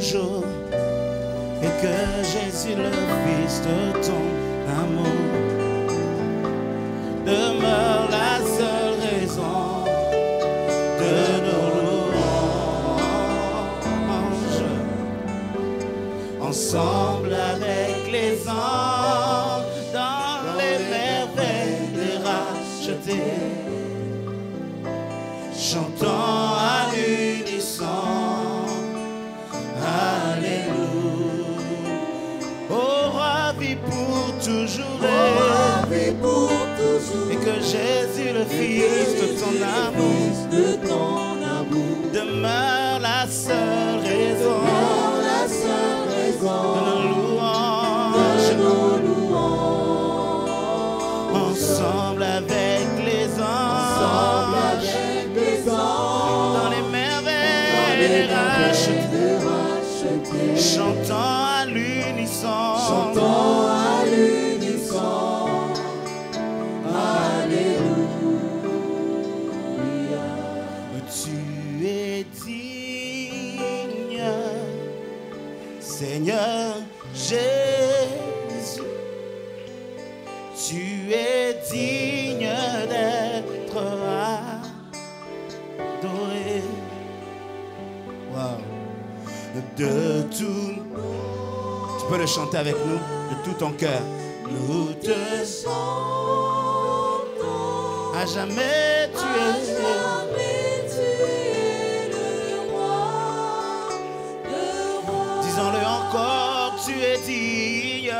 toujours, et que Jésus, le Fils de ton amour, demeure la seule raison de nos louanges. Ensemble avec les anges, dans les merveilles des rachetés, chantons à l'unisson, alléluia. Ô roi, vis pour toujours, et que Jésus, le Fils de ton amour, demeure la seule raison de nos louanges. Ensemble avec les anges, dans les merveilles rachetées, chantons à l'unisson, alléluia. Tu es digne, Seigneur Jésus, tu es digne d'être adoré. Wow. De tout, tu peux le chanter avec nous de tout ton cœur. Nous te chantons, à jamais tu es le roi. Disons-le encore, tu es digne,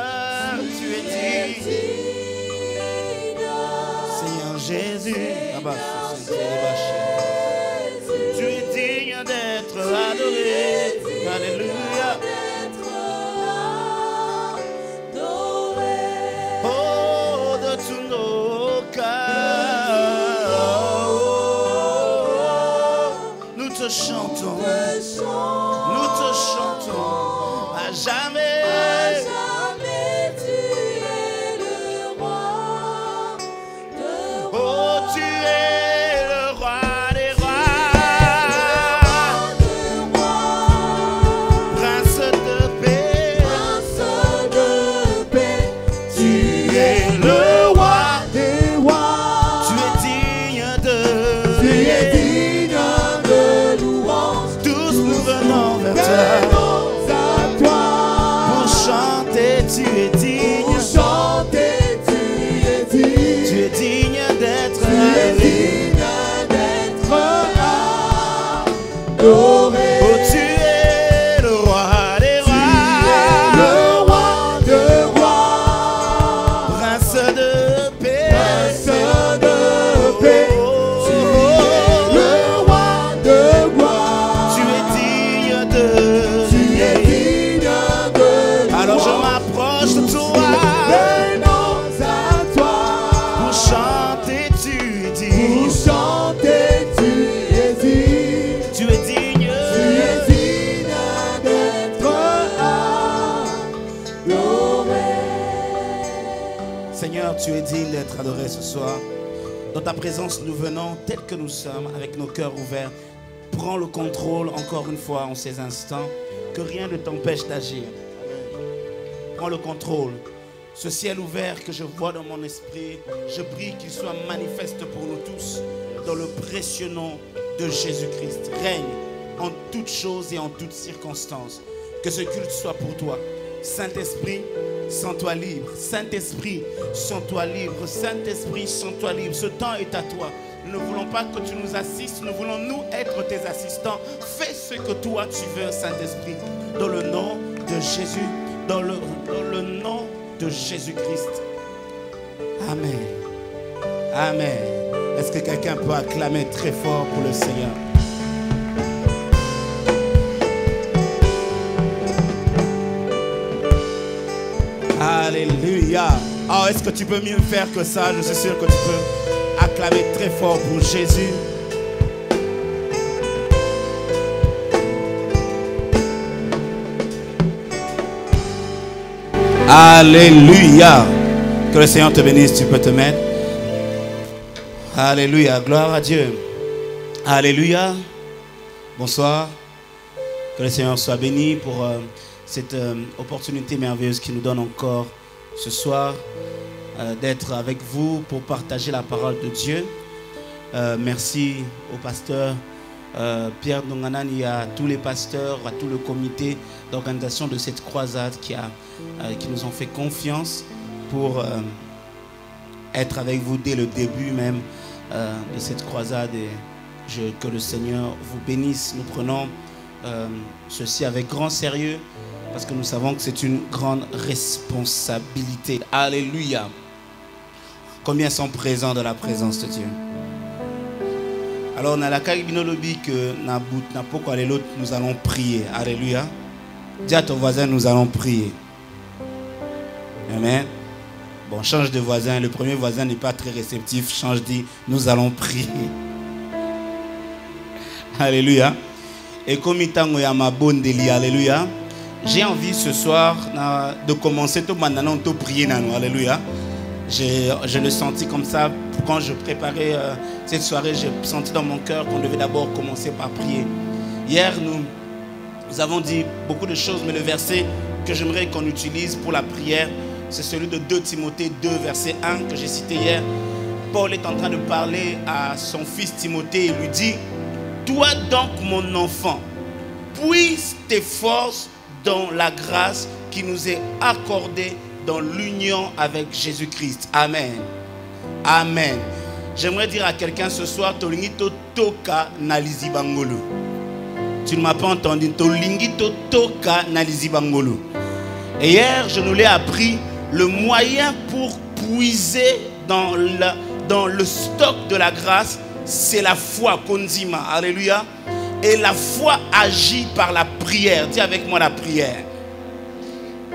Seigneur Jésus. Tu es digne d'être adoré. Alléluia. Oh, de tous nos cœurs, nous te chantons, à jamais. Tu es le roi. Oh, tu es le roi des rois. Prince de paix. Tu es le roi des rois. Tu es digne de louange. Tous nous venons vers toi. Pour chanter, tu es digne. Tu es digne d'être adoré. Oh, tu es le roi des rois. Prince de paix. Tu es le roi de gloire. Tu es digne de Alors je m'approche de toi. Pour chanter, tu es digne. Tu es digne d'être adoré. Seigneur, tu es digne d'être adoré ce soir. Dans ta présence, nous venons tels que nous sommes, avec nos cœurs ouverts. Prends le contrôle encore une fois en ces instants. Que rien ne t'empêche d'agir. Prends le contrôle. Ce ciel ouvert que je vois dans mon esprit, je prie qu'il soit manifeste pour nous tous dans le précieux nom de Jésus-Christ. Règne en toutes choses et en toutes circonstances. Que ce culte soit pour toi. Saint-Esprit, sens-toi libre. Saint-Esprit, sens-toi libre. Saint-Esprit, sens-toi libre. Ce temps est à toi. Nous ne voulons pas que tu nous assistes. Nous voulons nous être tes assistants. Fais ce que toi tu veux, Saint-Esprit. Dans le nom de Jésus. Dans le nom de Jésus-Christ. Amen. Amen. Est-ce que quelqu'un peut acclamer très fort pour le Seigneur? Alléluia. Oh, est-ce que tu peux mieux faire que ça? Je suis sûr que tu peux acclamer très fort pour Jésus. Alléluia. Que le Seigneur te bénisse, tu peux te mettre. Alléluia, gloire à Dieu. Alléluia. Bonsoir. Que le Seigneur soit béni pour cette opportunité merveilleuse qu'il nous donne encore ce soir d'être avec vous pour partager la parole de Dieu. Merci au pasteur Pierre Donganani, à tous les pasteurs, à tout le comité d'organisation de cette croisade qui nous ont fait confiance pour être avec vous dès le début même de cette croisade. Et que le Seigneur vous bénisse. Nous prenons ceci avec grand sérieux parce que nous savons que c'est une grande responsabilité. Alléluia. Combien sont présents dans la présence de Dieu? Alors, on a la caribine que nous allons prier. Alléluia. Dis à ton voisin, nous allons prier. Amen. Bon, change de voisin. Le premier voisin n'est pas très réceptif. Change, dit, nous allons prier. Alléluia. Et comme il y a ma bonne délit, alléluia. J'ai envie ce soir de commencer tout maintenant à prier. Alléluia. Je le senti comme ça quand je préparais cette soirée. J'ai senti dans mon cœur qu'on devait d'abord commencer par prier. Hier, nous avons dit beaucoup de choses, mais le verset que j'aimerais qu'on utilise pour la prière, c'est celui de 2 Timothée 2, verset 1 que j'ai cité hier. Paul est en train de parler à son fils Timothée et lui dit: toi donc mon enfant, puise tes forces dans la grâce qui nous est accordée dans l'union avec Jésus-Christ. Amen. Amen. J'aimerais dire à quelqu'un ce soir, Tolingito toka nalizi bangolo. Tu ne m'as pas entendu. Tolingito toka nalizi bangolo. Et hier, je nous l'ai appris, le moyen pour puiser dans le stock de la grâce, c'est la foi, Konzima. Alléluia. Et la foi agit par la prière. Dis avec moi la prière.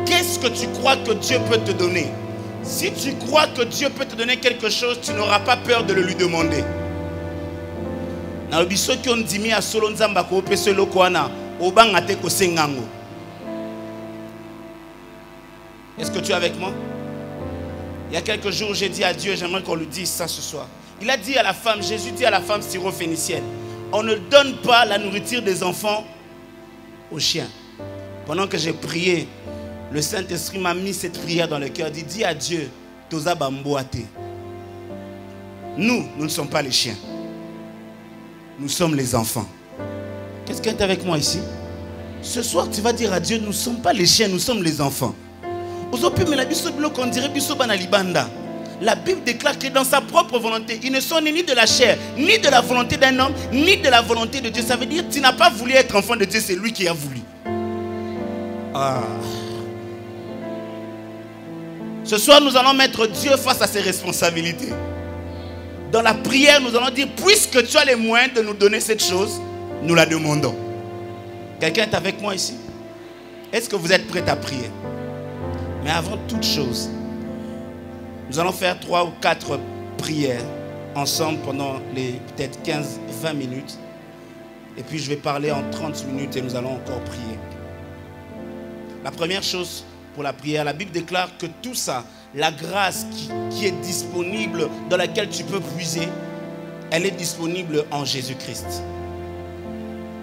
Qu'est-ce que tu crois que Dieu peut te donner? Si tu crois que Dieu peut te donner quelque chose, tu n'auras pas peur de le lui demander. Est-ce que tu es avec moi? Il y a quelques jours, j'ai dit à Dieu, j'aimerais qu'on lui dise ça ce soir. Il a dit à la femme, Jésus dit à la femme syrophénicienne, on ne donne pas la nourriture des enfants aux chiens. Pendant que j'ai prié, le Saint-Esprit m'a mis cette prière dans le cœur. Il dit à Dieu, Toza Bamboate. Nous ne sommes pas les chiens. Nous sommes les enfants. Qu'est-ce qu'il y a avec moi ici? Ce soir, tu vas dire à Dieu, nous ne sommes pas les chiens, nous sommes les enfants. La Bible déclare que dans sa propre volonté, ils ne sont ni de la chair, ni de la volonté d'un homme, ni de la volonté de Dieu. Ça veut dire que tu n'as pas voulu être enfant de Dieu, c'est lui qui a voulu. Ah. Ce soir, nous allons mettre Dieu face à ses responsabilités. Dans la prière, nous allons dire, puisque tu as les moyens de nous donner cette chose, nous la demandons. Quelqu'un est avec moi ici? Est-ce que vous êtes prêts à prier? Mais avant toute chose, nous allons faire 3 ou 4 prières ensemble pendant les peut-être 15-20 minutes. Et puis je vais parler en 30 minutes et nous allons encore prier. La première chose pour la prière, la Bible déclare que tout ça, la grâce qui est disponible, dans laquelle tu peux puiser, elle est disponible en Jésus-Christ.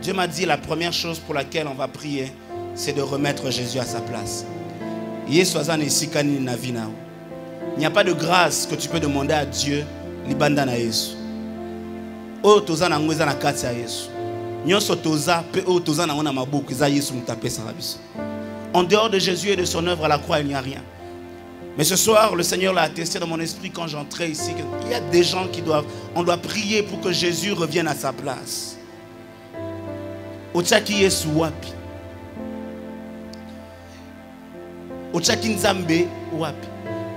Dieu m'a dit la première chose pour laquelle on va prier, c'est de remettre Jésus à sa place. Il n'y a pas de grâce que tu peux demander à Dieu. En dehors de Jésus et de son œuvre à la croix, il n'y a rien. Mais ce soir, le Seigneur l'a attesté dans mon esprit quand j'entrais ici. Il y a des gens on doit prier pour que Jésus revienne à sa place. Ochaki Yesu wapi. Ochaki Nzambe wapi.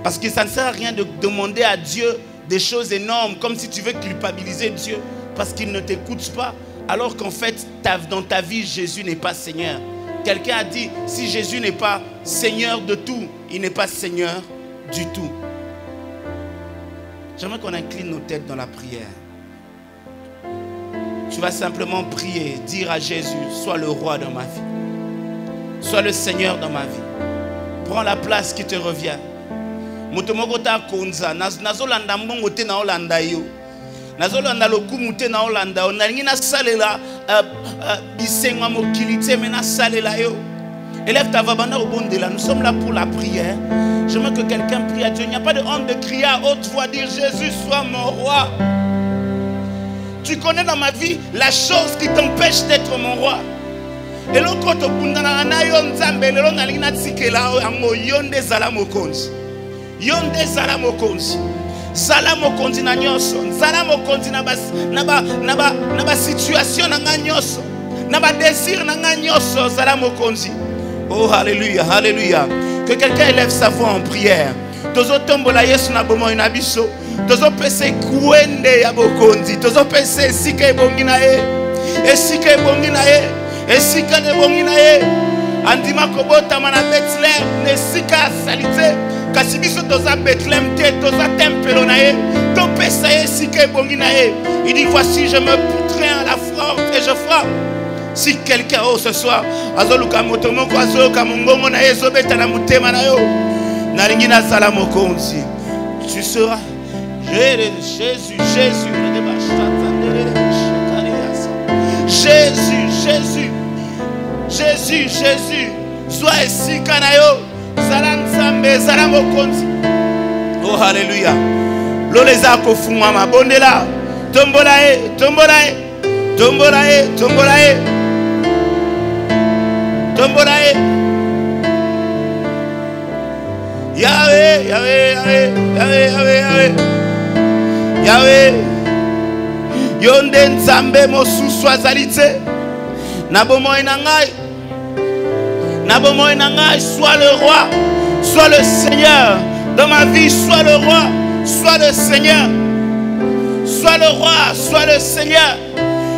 Parce que ça ne sert à rien de demander à Dieu des choses énormes, comme si tu veux culpabiliser Dieu, parce qu'il ne t'écoute pas, alors qu'en fait, dans ta vie, Jésus n'est pas Seigneur. Quelqu'un a dit, si Jésus n'est pas Seigneur de tout, il n'est pas Seigneur du tout. J'aimerais qu'on incline nos têtes dans la prière. Tu vas simplement prier, dire à Jésus, sois le roi dans ma vie. Sois le Seigneur dans ma vie. Prends la place qui te revient. nazolanda lokumu te na olanda yo nalingi nasalela bisenga mokili te me nasalela yo. Élève ta voix, nous sommes là pour la prière. J'aimerais que quelqu'un prie à Dieu. Il n'y a pas de honte de crier à haute voix, dire Jésus, sois mon roi. Tu connais dans ma vie la chose qui t'empêche d'être mon roi. Et l'autre côté, yonde zala mokonzi. Zala mokonzi na nyoso. Zala mokonzi na ba situation na nyoso. Na ba désir na nyoso. Zala mokonzi. Oh, alléluia, alléluia. Que quelqu'un élève sa voix en prière. Tozo tombola yesu na bomo inabiso. Tozo pese kuende ya bokonzi. Tozo pese sike bongina e. Esike bongina e. Esika de bongina e. Andima kobota mana Bethlehem. Nesika salite. Kasibiso toza Bethlehem te. Toza tempelo na e. To pese esike bongina e. Il dit voici je me traîne à la forte et je frappe. Si quelqu'un ce soir azoluka motomoko azoka mongongo na yezo beta na mutema na yo nalingi na sala mokonzi tu seras Jésus Jésus Jésus Jésus sois esika na yo sala nzambe sala mokonzi. Oh alléluia. Loleza kofungwa mabondela tombola e tombola e tombola e tombola e Tomborae Yahweh, Yahweh, Yahweh, Yahweh, Yahweh, Yahweh, Yahweh. Yonde nzambe mosusu azalite. Nabomoy nangai. Nabomoy nangai, sois le roi, sois le Seigneur. Dans ma vie, sois le roi, sois le Seigneur. Sois le roi, sois le Seigneur.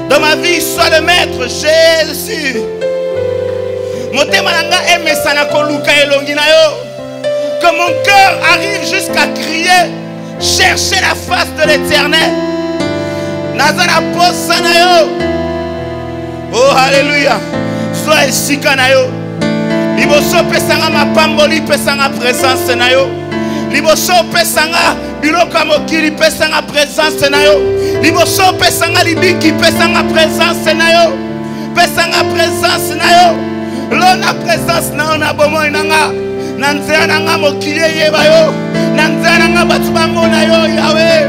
Dans ma vie, sois le maître, Jésus. Que mon cœur arrive jusqu'à crier, chercher la face de l'Éternel. Oh alléluia. Sois ici kanayo. Liboso pesanga mapamboli pesanga présence nayo. Liboso pesanga biloko mokili pesanga présence nayo. Liboso pesanga libiki pesanga présence nayo. Pesanga présence nayo. L'ona présence na ona bomo inanga nanzea nanga mokili yeba yo nanzea nanga batu bamona yo Yahweh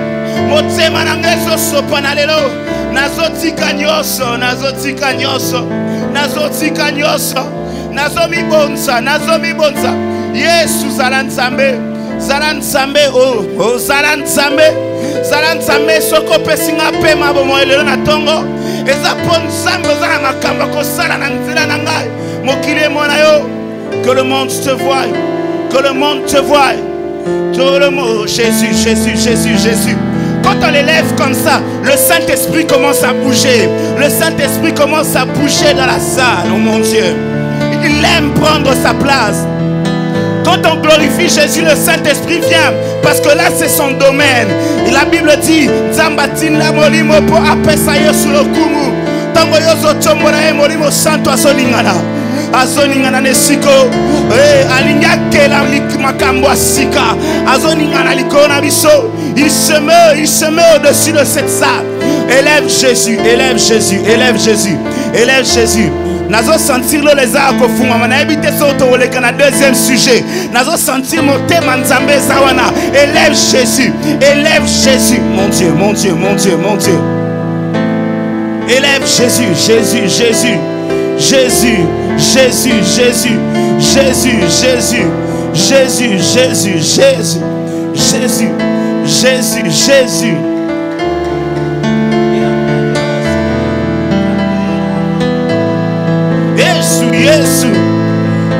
motema nanga so sopana lelo nazotika nyoso nazotika nyoso nazotika nyoso nazomi bonza Yesu zala nzambe oh zala nzambe soko pesinga pema bomo lelo na tongo eza pon nzambe zala makamba ko sala na nzela nanga. Que le monde te voie, que le monde te voie. Tout le monde, Jésus, Jésus, Jésus, Jésus. Quand on l'élève comme ça, le Saint-Esprit commence à bouger. Le Saint-Esprit commence à bouger dans la salle, oh mon Dieu. Il aime prendre sa place. Quand on glorifie Jésus, le Saint-Esprit vient. Parce que là, c'est son domaine. Et la Bible dit, Zambatin la molimo po apesayo sur le kumu. Tango yozo tomora e molimo santo asolingana. Azoningana nesiko alinga kela makambo asika azoningana likona biso. Il se met au-dessus de cette salle. Élève Jésus, élève Jésus, élève Jésus, élève Jésus. Nazo sentir le lézard kofunga mana ebite soto oleka na deuxième sujet. Nazo sentir motema nzambe zawana. Élève Jésus, élève Jésus. Mon Dieu, mon Dieu, mon Dieu, mon Dieu. Élève Jésus, Jésus, Jésus. Jésus, Jésus, Jésus, Jésus, Jésus, Jésus, Jésus, Jésus, Jésus, Jésus, Jésus. Jésus, Jésus,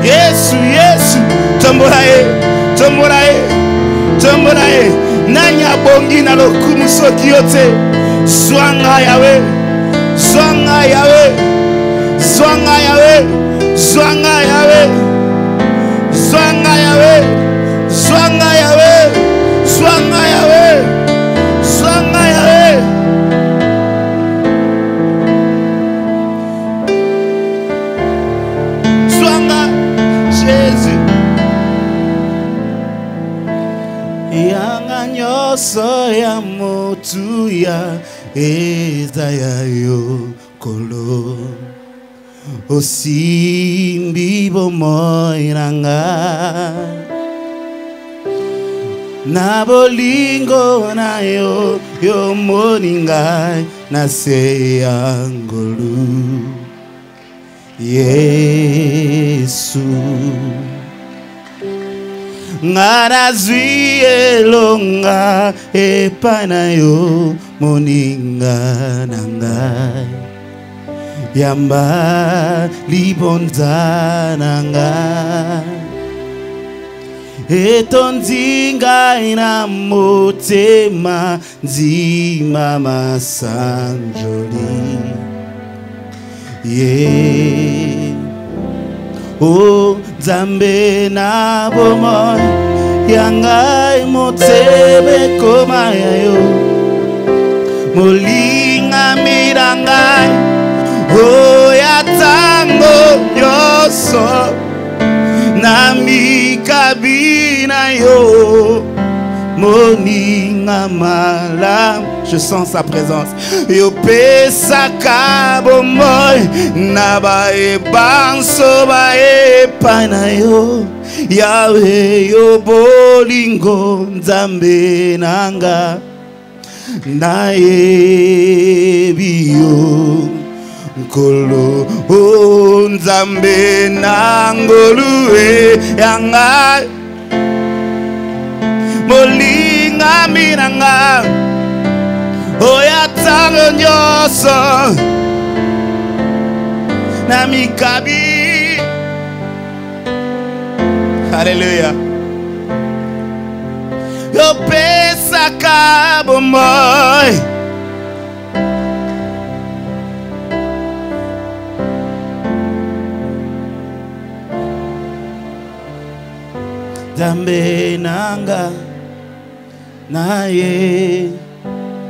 Jésus, Jésus. Tomborae, tomborae, tomborae. Nanya bongi na lokumu soki yote. Swanga Yahweh, swanga Yahweh. Zwanga Yahweh, Zwanga Yahweh, Zwanga Yahweh, Zwanga Yahweh, Zwanga Yahweh, Zwanga Yahweh. Zwanga Jésus. Yanga nyoso ya mo motuya ezaya yo kolo osimbi bomoi nanga na bolingo na yo yo moninga na se angolu Yesu ngana zwi elonga epana yo moninga nanga yamba libonza nanga etonzinga ina motema nzima masanjoli yeah. O Nzambe na bomo yangai motebe koma yo molinga mirangai o ya tango nyoso na mikabina yo moninga malam. Je sens sa présence. Yo pesa kabo moy na bae banso bae pana yo Yahweh yo bolingo Nzambe nanga na yebiyo Nkolo o Nzambe nangolu yanga molinga minanga oya tango nyoso na mikabi. Hallelujah. Yo pesa kabo moy Nzambe nanga naye.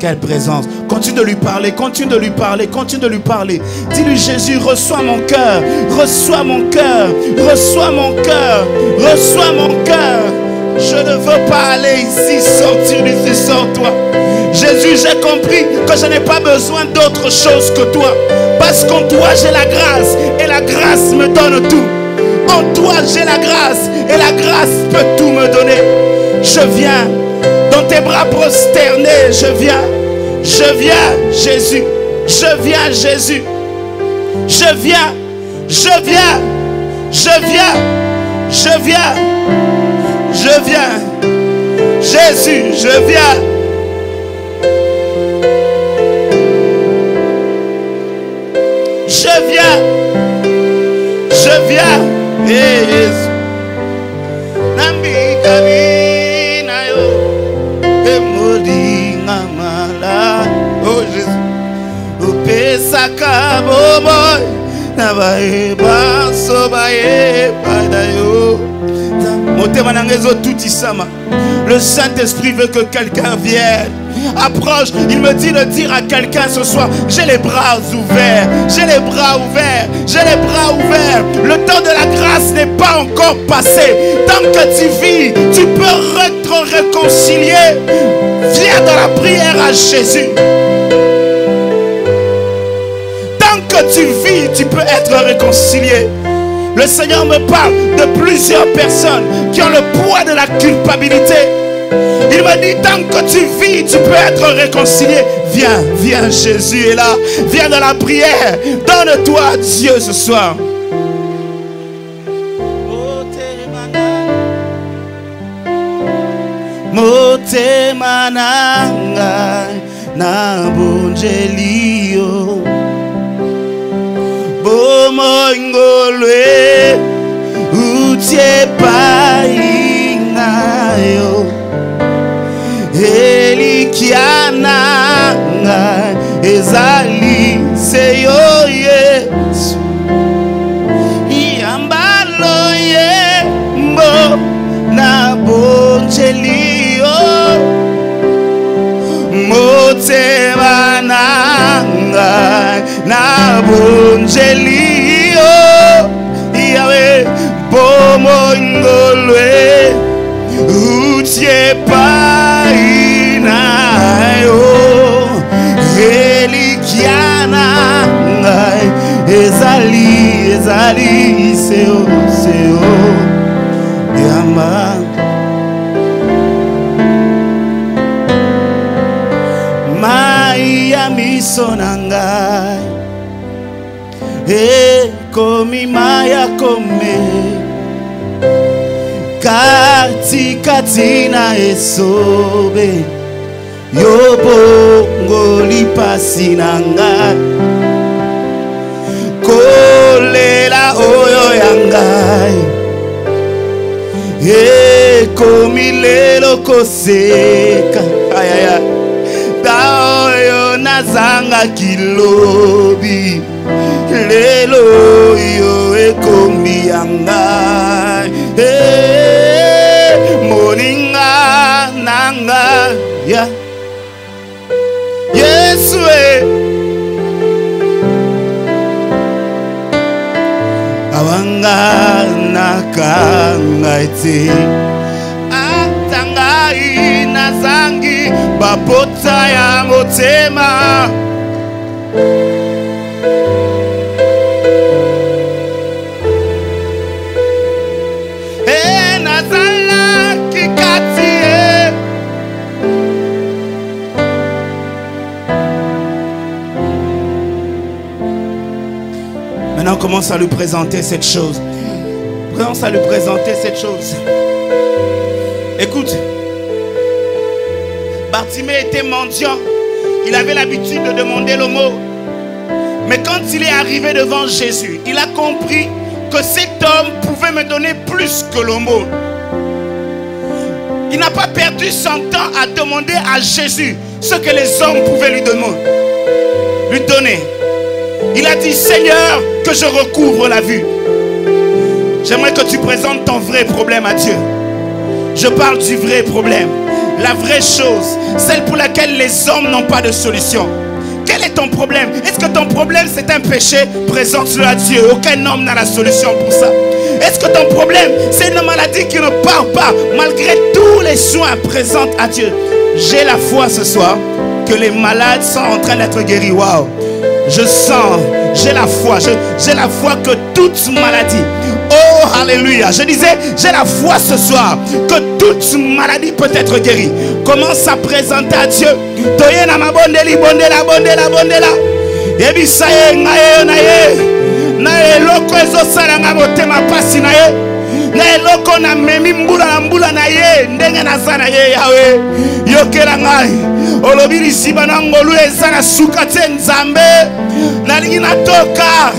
Quelle présence. Continue de lui parler, continue de lui parler, continue de lui parler. Dis-lui Jésus, reçois mon cœur, reçois mon cœur, reçois mon cœur, reçois mon cœur. Je ne veux pas aller ici, sortir d'ici sans toi. Jésus, j'ai compris que je n'ai pas besoin d'autre chose que toi. Parce qu'en toi j'ai la grâce et la grâce me donne tout. En toi j'ai la grâce et la grâce peut tout me donner. Je viens dans tes bras prosternés, je viens Jésus, je viens Jésus, je viens, je viens, je viens, je viens, je viens, Jésus, je viens. Je viens, je viens, hey, Jésus. Nambi kabina yo, emolinga mala, oh Jésus. Upesa kaboboy, nabae baso bae padayo. Motema nangezo tout isama. Le Saint-Esprit veut que quelqu'un vienne. Approche, il me dit de dire à quelqu'un ce soir, j'ai les bras ouverts, j'ai les bras ouverts, j'ai les bras ouverts. Le temps de la grâce n'est pas encore passé. Tant que tu vis, tu peux être réconcilié. Viens dans la prière à Jésus. Tant que tu vis, tu peux être réconcilié. Le Seigneur me parle de plusieurs personnes qui ont le poids de la culpabilité. Il me dit, tant que tu vis, tu peux être réconcilié. Viens, viens, Jésus est là. Viens dans la prière. Donne-toi à Dieu ce soir. Motema nanga na bonjelio bomoingolwe utie paingayo elikiana nga ezali seyo Yesu iambalo ye mbo na bonjelio motema nanga na bonjelio Yahweh bomoingolwe utie painayo ezali seo yamba mai ya miso na ngai ekomi mai ya kome kati na esobe yo bongo lipasi na ngai kolela oyo ya ngai ekomi lelo koseka ayaya da oyo nazanga kilobi lelo yo ekomi ya ngai moninga nanga ya Yesu awanga nakanga ete atangai nazangi bapota ya motema nazala kikati Maintenant, on commence à lui présenter cette chose. Commence à lui présenter cette chose. Écoute, Bartimée était mendiant. Il avait l'habitude de demander le mot. Mais quand il est arrivé devant Jésus, il a compris que cet homme pouvait me donner plus que le mot. Il n'a pas perdu son temps à demander à Jésus ce que les hommes pouvaient lui donner. Il a dit, Seigneur, que je recouvre la vue. J'aimerais que tu présentes ton vrai problème à Dieu. Je parle du vrai problème. La vraie chose, celle pour laquelle les hommes n'ont pas de solution. Quel est ton problème? Est-ce que ton problème c'est un péché? Présente-le à Dieu. Aucun homme n'a la solution pour ça. Est-ce que ton problème c'est une maladie qui ne part pas? Malgré tous les soins, présente à Dieu. J'ai la foi ce soir que les malades sont en train d'être guéris. Waouh! Je sens, j'ai la foi que toute maladie, oh alléluia, je disais, j'ai la foi ce soir que toute maladie peut être guérie. Commence à présenter à Dieu. Toyena mabondeli bondela bondela bondela. Yebisaye ngaye naye. Na eloko ezosala nga motema pasi na ye. Na eloko na memi mbula na ye ndenge naza na ye yawe. Yokela ngai. Olobi lisiba na ngolu eza na suka te nzambe. Nalingi natoka.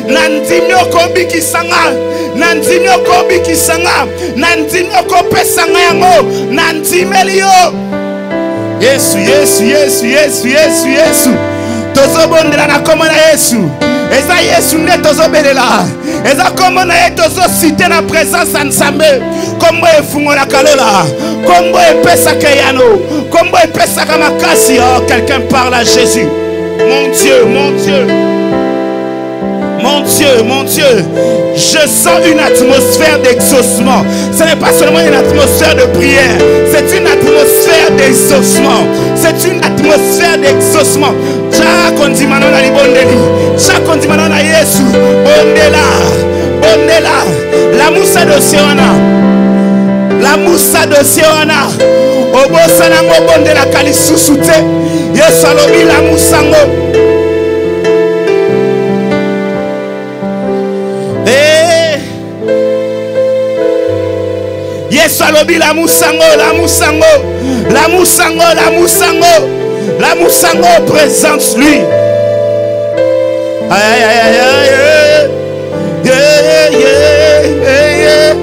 Na ndimi okobikisa nga. Na ndimi okobikisa nga. Na ndimi okopesa nga yango. Na ndimeli yo. Yesu, Yesu, Yesu, Yesu, Yesu, Yesu. Tozobondela na kombo na Yesu. Eza Yesu nde tozobelela. Eza kombo na ye tozosite na présence ya Nzambe. Kombo efungolaka lola. Kombo epesaka yano. Kombo epesaka makasi. Oh, quelqu'un parle à Jésus. Mon Dieu, mon Dieu. Mon Dieu, mon Dieu, je sens une atmosphère d'exaucement. Ce n'est pas seulement une atmosphère de prière, c'est une atmosphère d'exaucement. C'est une atmosphère d'exaucement. Chaque ondimano na libondeli, chaque ondimano na Yesu, bondela, bondela, la moussa de Sioana, la moussa de Sioana, obosanango bondela kalisusuté, Yesu alobi la moussango. Yesu alobi la moussango, la moussango, la moussango, la moussango, la moussango, présente-lui. Aïe, aïe, aïe, aïe, yeah, yeah, yeah, yeah, yeah,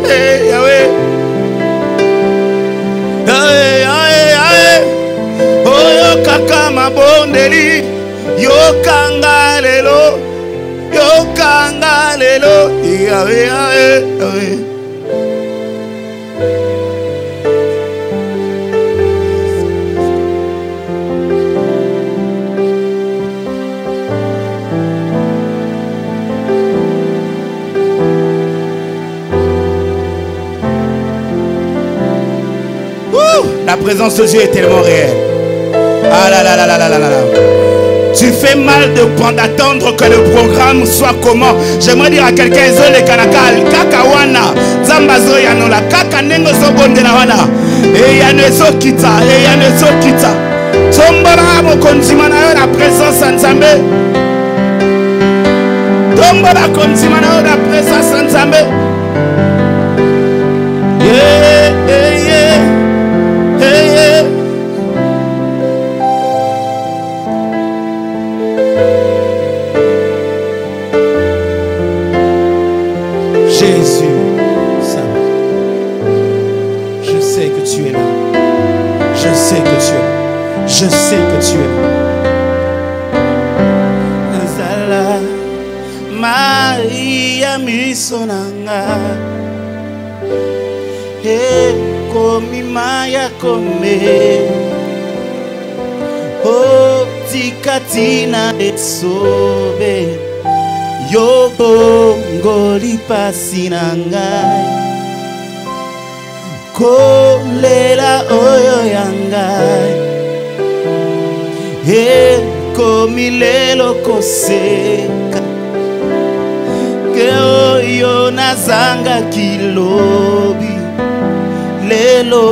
aïe, aïe, aïe, oh yo kaka mabondeli, yo kanga lelo, aïe, aïe, aïe. La présence de Dieu est tellement réelle. Ah là là là là là là là. Tu fais mal d'attendre que le programme soit comment. J'aimerais dire à quelqu'un, Zole Kanaka, Kakawana, Zambazo Yanola, Kakanengo Sobondela Wana, et Yanezo Kita, et Yanezo Kita. Tombola Mokondimana, la présence en Zambé. Tombola Kondimana, la présence en Zambé. Yeah, yeah, yeah, yeah, yeah. Jésus, ça va. Je sais que tu es là. Je sais que tu es là. Je sais que tu es là. Nazala Maria misonanga. Hey, komi maya kome. Oh, tikatina esobe. Yo bongo lipasi na ngai kolela oyo ya ngai ekomi lelo koseka ke oyo nazanga kilobi lelo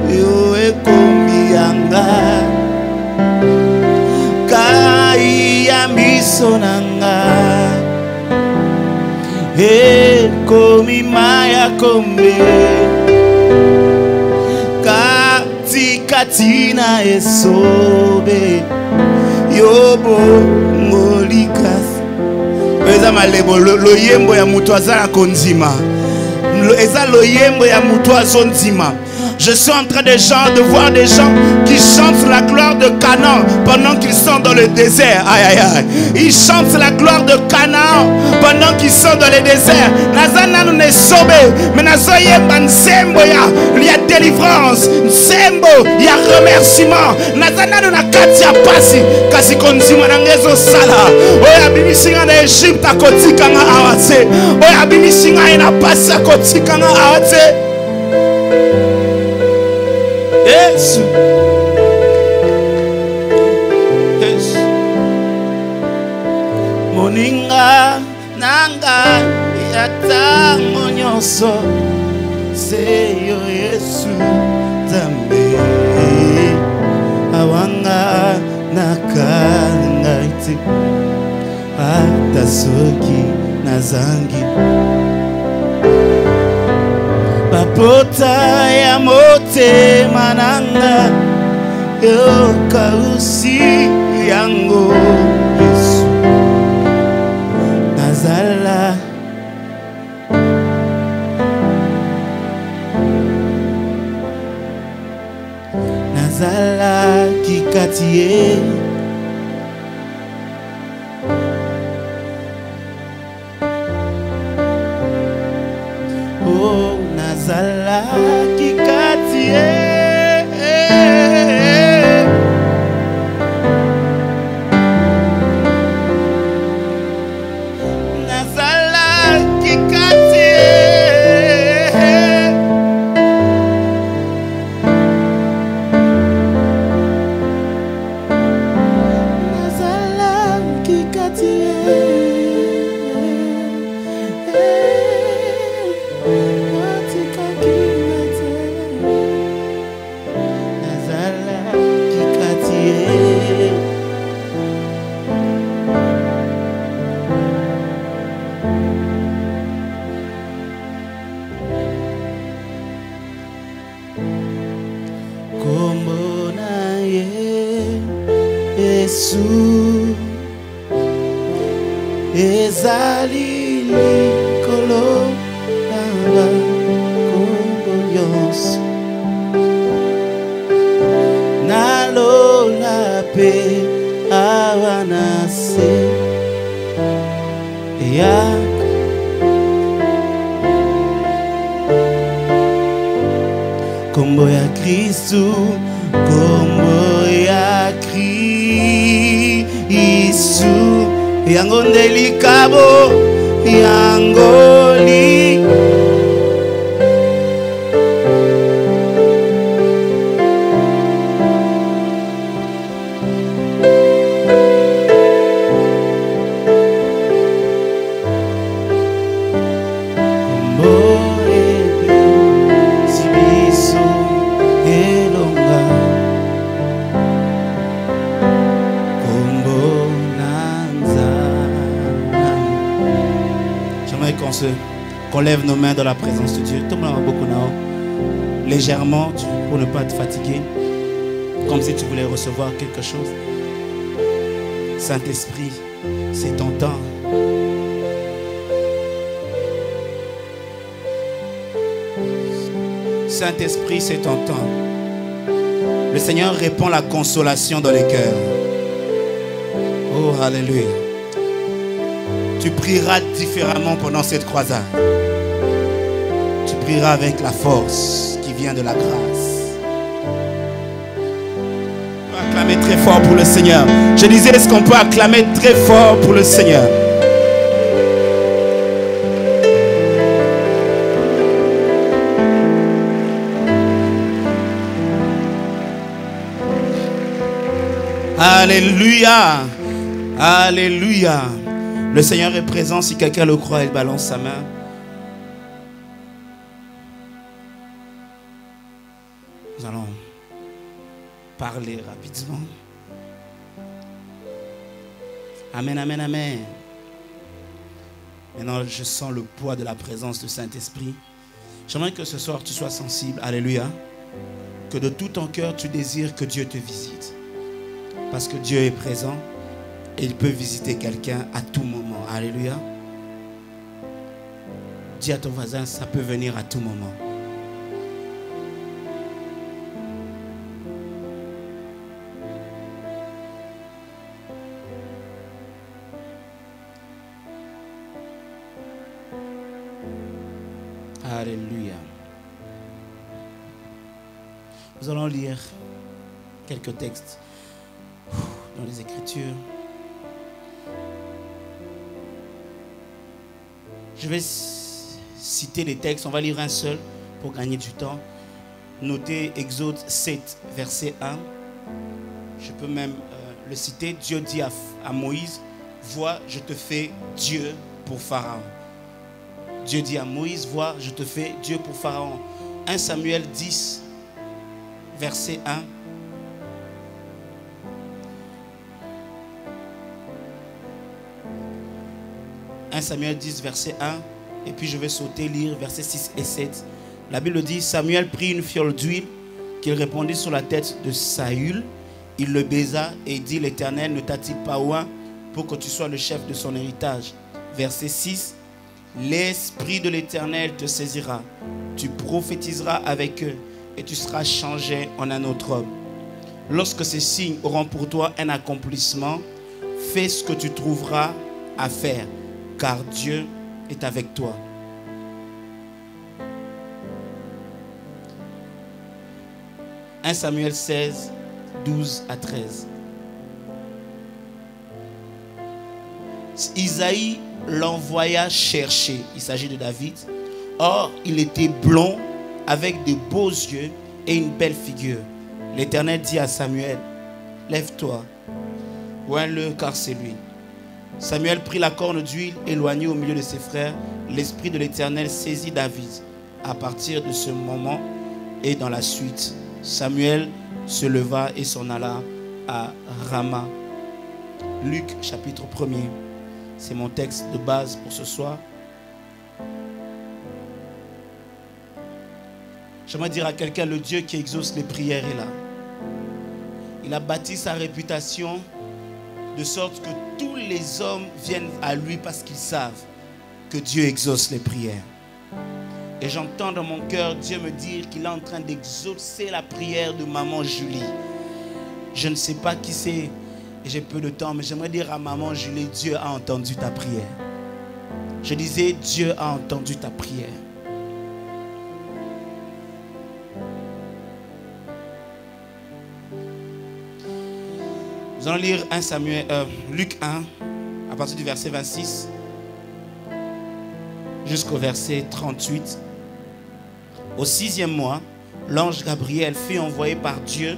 yo ekomi ya ngai kai ya miso na ngai komi maya kome kati na esobe yobo ngolikasi eza malebo loyembo ya mutu azala konzima eza loyembo ya mutu azonzima. Je suis en train de voir des gens qui chantent la gloire de Canaan pendant qu'ils sont dans le désert. Aïe aïe aïe. Ils chantent la gloire de Canaan pendant qu'ils sont dans le désert. Nazana nous ne sobe, mais nazoye bansembo il y a délivrance, nsembo, il y a remerciement. Nazana nous na katia pasi, kasi konzima nangezo sala. Oya bimisinga na Egypte akotika nga awate. Oya bimisinga ina pasi akotika nga awate. Yesu, Yesu, moninga nanga yatango nyonso seyo Yesu Nzambe awanga nakanga ite ata soki nazangi bapota ya motema nanga yoka usi yango Yesu nazala kikatie oh nazala kikatie ezali likolo na bakombo nyonso nalola pe awa na se yako kombo ya Kristu kombo ya Kristu yango ndelikabo yangoli qu'on lève nos mains dans la présence de Dieu. Légèrement, pour ne pas te fatiguer, comme si tu voulais recevoir quelque chose. Saint-Esprit, c'est ton temps. Saint-Esprit, c'est ton temps. Le Seigneur répand la consolation dans les cœurs. Oh, alléluia. Tu prieras différemment pendant cette croisade. Tu prieras avec la force qui vient de la grâce. On peut acclamer très fort pour le Seigneur. Je disais, est-ce qu'on peut acclamer très fort pour le Seigneur? Alléluia. Alléluia. Le Seigneur est présent. Si quelqu'un le croit, il balance sa main. Nous allons parler rapidement. Amen, amen, amen. Maintenant, je sens le poids de la présence du Saint-Esprit. J'aimerais que ce soir, tu sois sensible. Alléluia. Que de tout ton cœur, tu désires que Dieu te visite. Parce que Dieu est présent et il peut visiter quelqu'un à tout moment. Alléluia. Dis à ton voisin, ça peut venir à tout moment. Alléluia. Nous allons lire quelques textes dans les Écritures. Je vais citer les textes. On va lire un seul pour gagner du temps. Notez Exode 7, verset 1. Je peux même le citer. Dieu dit à Moïse, vois, je te fais Dieu pour Pharaon. Dieu dit à Moïse, vois, je te fais Dieu pour Pharaon. 1 Samuel 10, verset 1. 1 Samuel 10, verset 1. Et puis je vais sauter, lire versets 6 et 7. La Bible dit, Samuel prit une fiole d'huile qu'il répandit sur la tête de Saül. Il le baisa et dit, l'Éternel ne t'a-t-il pas oint pour que tu sois le chef de son héritage? Verset 6. L'Esprit de l'Éternel te saisira. Tu prophétiseras avec eux et tu seras changé en un autre homme. Lorsque ces signes auront pour toi un accomplissement, fais ce que tu trouveras à faire, car Dieu est avec toi. « 1 Samuel 16, 12 à 13. Isaïe l'envoya chercher. Il s'agit de David. Or, il était blond, avec de beaux yeux et une belle figure. L'Éternel dit à Samuel, lève-toi, oins-le, car c'est lui. Samuel prit la corne d'huile, éloigné au milieu de ses frères. L'Esprit de l'Éternel saisit David. À partir de ce moment et dans la suite, Samuel se leva et s'en alla à Rama. Luc chapitre 1er. C'est mon texte de base pour ce soir. J'aimerais dire à quelqu'un, le Dieu qui exauce les prières est là. Il a bâti sa réputation de sorte que tous les hommes viennent à lui parce qu'ils savent que Dieu exauce les prières. Et j'entends dans mon cœur Dieu me dire qu'il est en train d'exaucer la prière de maman Julie. Je ne sais pas qui c'est et j'ai peu de temps, mais j'aimerais dire à maman Julie, Dieu a entendu ta prière. Je disais, Dieu a entendu ta prière. Nous allons lire Luc 1, à partir du verset 26 jusqu'au verset 38. Au 6e mois, l'ange Gabriel fut envoyé par Dieu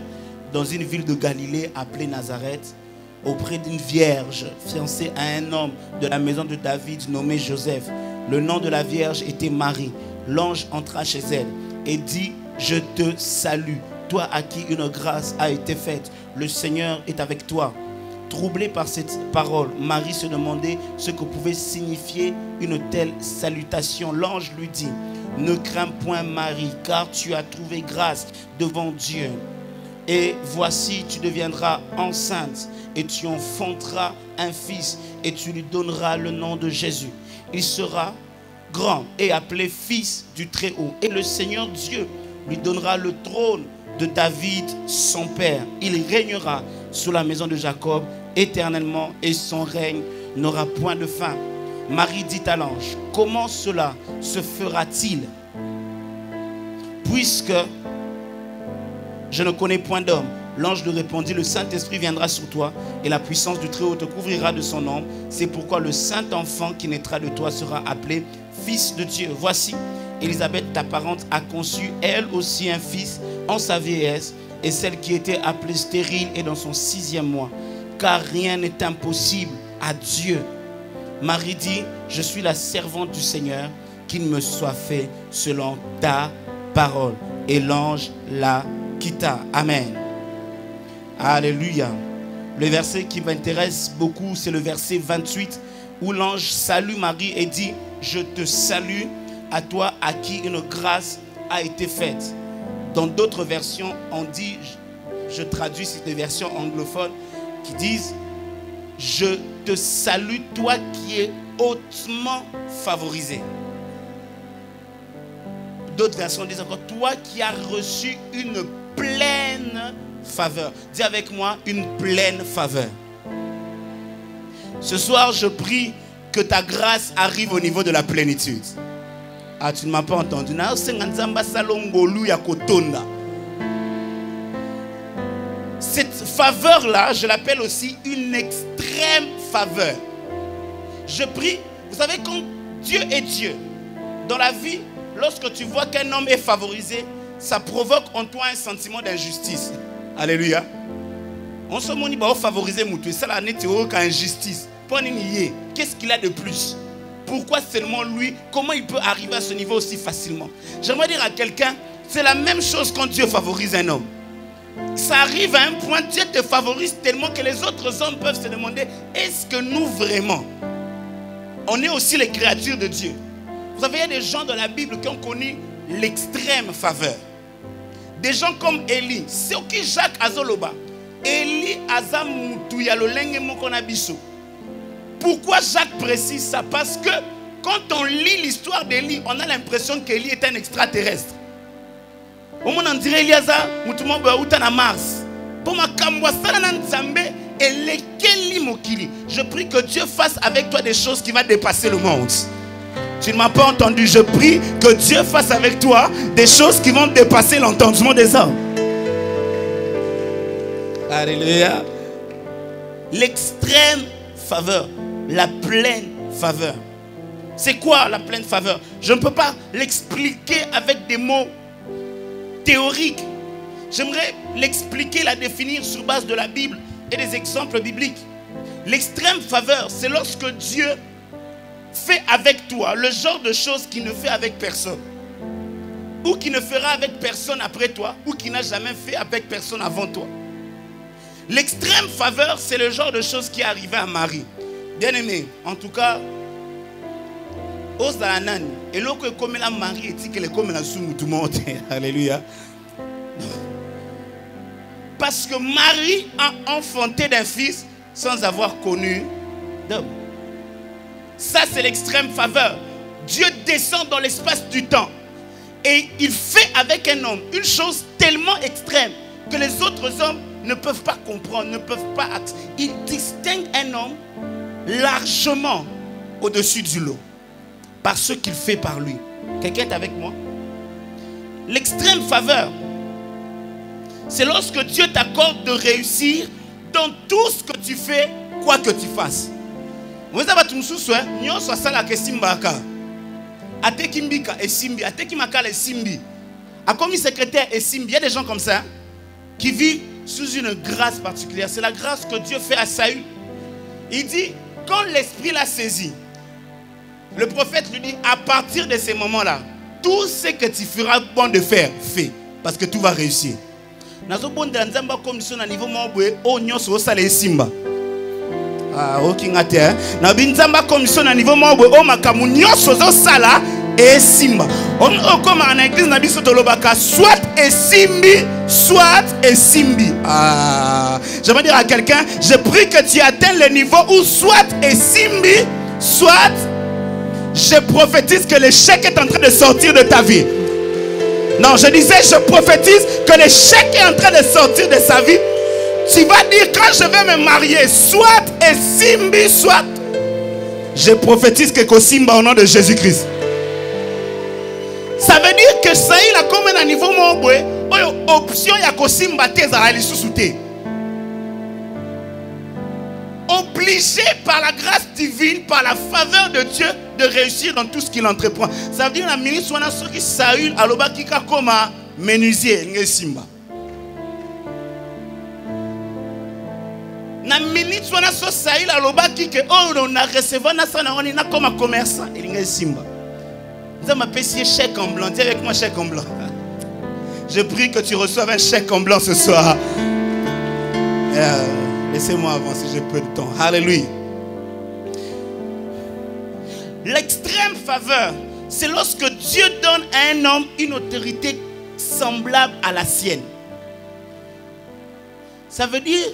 dans une ville de Galilée appelée Nazareth, auprès d'une vierge fiancée à un homme de la maison de David nommé Joseph. Le nom de la vierge était Marie. L'ange entra chez elle et dit, je te salue, toi à qui une grâce a été faite. Le Seigneur est avec toi. Troublée par cette parole, Marie se demandait ce que pouvait signifier une telle salutation. L'ange lui dit: ne crains point Marie, car tu as trouvé grâce devant Dieu. Et voici, tu deviendras enceinte et tu enfanteras un fils et tu lui donneras le nom de Jésus. Il sera grand et appelé fils du Très-Haut. Et le Seigneur Dieu lui donnera le trône de David, son père. Il régnera sous la maison de Jacob éternellement et son règne n'aura point de fin. Marie dit à l'ange: comment cela se fera-t-il, puisque je ne connais point d'homme? L'ange lui répondit: le Saint-Esprit viendra sur toi et la puissance du Très-Haut te couvrira de son ombre. C'est pourquoi le Saint-Enfant qui naîtra de toi sera appelé Fils de Dieu. Voici, Élisabeth, ta parente, a conçu elle aussi un fils en sa vieillesse, et celle qui était appelée stérile est dans son 6e mois, car rien n'est impossible à Dieu. Marie dit: je suis la servante du Seigneur, qu'il me soit fait selon ta parole. Et l'ange la quitta. Amen. Alléluia. Le verset qui m'intéresse beaucoup, c'est le verset 28, où l'ange salue Marie et dit: je te salue, à toi à qui une grâce a été faite. Dans d'autres versions, on dit, je traduis ces versions anglophones qui disent: je te salue, toi qui es hautement favorisé. D'autres versions disent encore: toi qui as reçu une pleine faveur. Dis avec moi: une pleine faveur. Ce soir, je prie que ta grâce arrive au niveau de la plénitude. Ah, tu ne m'as pas entendu. Cette faveur-là, je l'appelle aussi une extrême faveur. Je prie, vous savez, quand Dieu est Dieu, dans la vie, lorsque tu vois qu'un homme est favorisé, ça provoque en toi un sentiment d'injustice. Alléluia. On se dit bah favoriser moutou, ça la net injustice. Qu'est-ce qu'il a de plus? Pourquoi seulement lui? Comment il peut arriver à ce niveau aussi facilement? J'aimerais dire à quelqu'un, c'est la même chose quand Dieu favorise un homme. Ça arrive à un point, Dieu te favorise tellement que les autres hommes peuvent se demander: est-ce que nous vraiment, on est aussi les créatures de Dieu? Vous savez, il y a des gens dans la Bible qui ont connu l'extrême faveur. Des gens comme Élie, c'est qui Jacques Azoloba. Élie Azamoutou Yalolenge Mokonabiso. Pourquoi Jacques précise ça? Parce que quand on lit l'histoire d'Élie, on a l'impression qu'Élie est un extraterrestre. Au monde on dirait Eliaza, Moutouma Baoutana Mars. Pour ma Kamwasana Nzambe et lesquels Mokili. Je prie que Dieu fasse avec toi des choses qui vont dépasser le monde. Tu ne m'as pas entendu. Je prie que Dieu fasse avec toi des choses qui vont dépasser l'entendement des hommes. Alléluia. L'extrême faveur, la pleine faveur. C'est quoi la pleine faveur? Je ne peux pas l'expliquer avec des mots théoriques. J'aimerais l'expliquer, la définir sur base de la Bible et des exemples bibliques. L'extrême faveur, c'est lorsque Dieu fait avec toi le genre de choses qu'il ne fait avec personne, ou qui ne fera avec personne après toi, ou qui n'a jamais fait avec personne avant toi. L'extrême faveur, c'est le genre de choses qui est arrivé à Marie. Bien aimé, en tout cas, et l'autre comme la Marie et dit qu'elle est comme la soumou tout le monde. Alléluia. Parce que Marie a enfanté d'un fils sans avoir connu d'homme. Ça, c'est l'extrême faveur. Dieu descend dans l'espace du temps et il fait avec un homme une chose tellement extrême que les autres hommes ne peuvent pas comprendre, ne peuvent pas accepter. Il distingue un homme largement au-dessus du lot par ce qu'il fait par lui. Quelqu'un est avec moi? L'extrême faveur, c'est lorsque Dieu t'accorde de réussir dans tout ce que tu fais, quoi que tu fasses. Vous savez, tout le monde, nous sommes ça la Simbaka. Atekimbika et Simbi, Atekimaka et Simbi. A commis secrétaire et Simbi, il y a des gens comme ça qui vivent sous une grâce particulière. C'est la grâce que Dieu fait à Saül. Il dit, quand l'esprit l'a saisi, le prophète lui dit, à partir de ces moments-là, tout ce que tu feras bon de faire, fais. Parce que tout va réussir. Ah, ok, ngate. Na binzamba commission na niveau mobwe o makamu nyoso zo sala et simba. On comme en église na biso tolobaka soit et simbi, soit et simbi. Ah, je vais dire à quelqu'un, je prie que tu atteignes le niveau où soit et simbi, soit je prophétise que l'échec est en train de sortir de ta vie. Non, je disais, je prophétise que l'échec est en train de sortir de sa vie. Tu vas dire, quand je vais me marier, soit et simbi, soit. Je prophétise que Kosimba au nom de Jésus-Christ. Ça veut dire que ça il a comme un niveau mobwe, option ya Kosimba te za ali susute. Obligé par la grâce divine, par la faveur de Dieu, de réussir dans tout ce qu'il entreprend. Ça veut dire la ministre wana soki Saül aloba kika koma menuisier ngesimba. Na minute wana so Saül alobaki ke oh on a recevoir na sana on na comme commerçant elinga simba. Nous avons appelé chèque en blanc. Dis avec moi chèque en blanc. Je prie que tu reçoives un chèque en blanc ce soir. Laissez-moi avancer, j'ai peu de temps. Alléluia. L'extrême faveur, c'est lorsque Dieu donne à un homme une autorité semblable à la sienne. Ça veut dire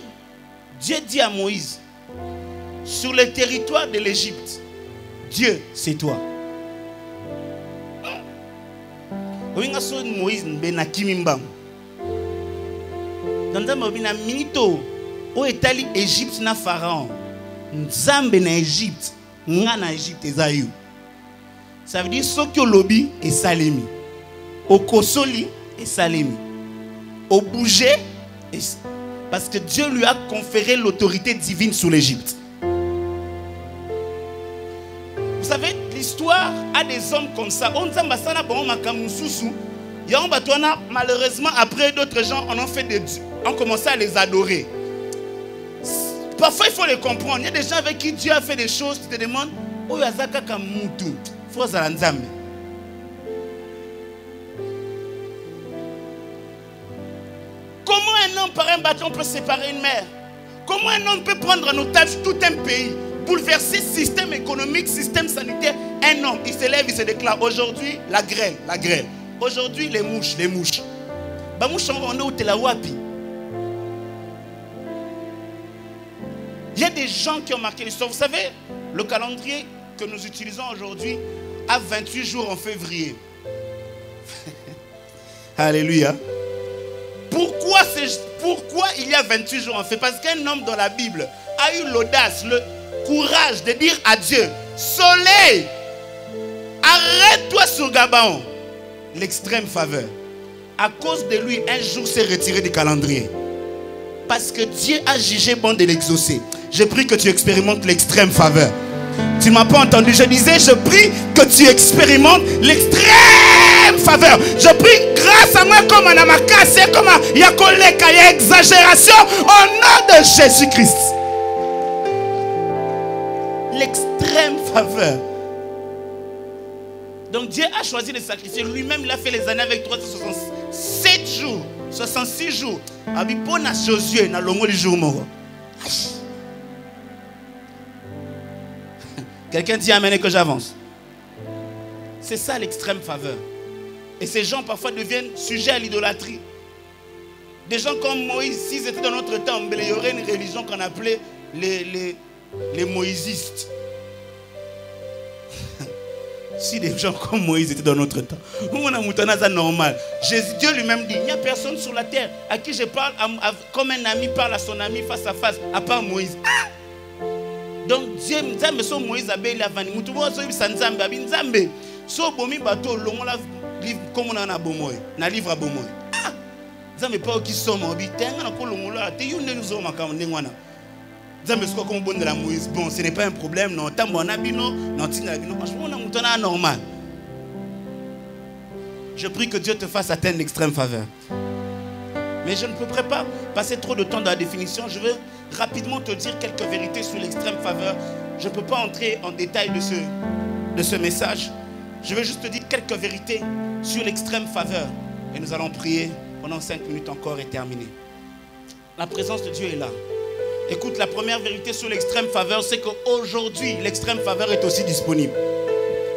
Dieu dit à Moïse, sur le territoire de l'Égypte, Dieu, c'est toi. Moïse Benakimimba. Dans un minito, où est allé Égypte na Pharaon, Nzambe na Égypte, nga na Égypte ezayou. Ça veut dire soki au lobby et salemi, au kosoli et salemi, au bouger et parce que Dieu lui a conféré l'autorité divine sur l'Égypte. Vous savez, l'histoire a des hommes comme ça. Malheureusement, après d'autres gens ont commencé à les adorer. Parfois, il faut les comprendre. Il y a des gens avec qui Dieu a fait des choses. Tu te demandes, oh, yazaka kamutu, foza nzambe. Comment un homme par un bâton peut séparer une mère? Comment un homme peut prendre en otage tout un pays, bouleverser le système économique, système sanitaire? Un homme, il se lève, il se déclare. Aujourd'hui, la grêle. Aujourd'hui, les mouches. Il y a des gens qui ont marqué l'histoire. Vous savez, le calendrier que nous utilisons aujourd'hui a 28 jours en février. Alléluia. Pourquoi il y a 28 jours en février? Parce qu'un homme dans la Bible a eu l'audace, le courage de dire à Dieu, soleil, arrête-toi sur Gabaon. L'extrême faveur. À cause de lui, un jour s'est retiré du calendrier. Parce que Dieu a jugé bon de l'exaucer. Je prie que tu expérimentes l'extrême faveur. Tu ne m'as pas entendu. Je disais, je prie que tu expérimentes l'extrême faveur. Je prie grâce à moi comme à Namakase, comme à Yakoleka, il y a exagération au nom de Jésus-Christ. L'extrême faveur. Donc Dieu a choisi de sacrifier. Lui-même, il a fait les années avec 367 jours, 66 jours. Abipona Josué na longo du jour mort. Quelqu'un dit amen et que j'avance. C'est ça l'extrême faveur. Et ces gens parfois deviennent sujets à l'idolâtrie. Des gens comme Moïse, s'ils étaient dans notre temps, il y aurait une religion qu'on appelait les moïsistes. Si des gens comme Moïse étaient dans notre temps, c'est normal. Dieu lui-même dit, il n'y a personne sur la terre à qui je parle comme un ami parle à son ami face à face, à part Moïse. Ah! Donc Dieu me dit, Moïse a béni la vanne. Mutubo so ibisa nzambe abi nzambe. So bomi bato longola livre comme on a bomoy. Na livre a bomoy. Ah! Nzambe pas qui somme obi tenga na ko longola te yune nous zo makam ndengwana. Nzambe so comme bon de la Moïse. Bon, ce n'est pas un problème non. Tambo na bino, non tina bino. Franchement na mutana normal. Je prie que Dieu te fasse atteindre l'extrême faveur. Mais je ne peux pas passer trop de temps dans la définition. Je veux rapidement te dire quelques vérités sur l'extrême faveur. Je ne peux pas entrer en détail de ce message. Je veux juste te dire quelques vérités sur l'extrême faveur. Et nous allons prier pendant 5 minutes encore et terminer. La présence de Dieu est là. Écoute, la première vérité sur l'extrême faveur, c'est qu'aujourd'hui, l'extrême faveur est aussi disponible.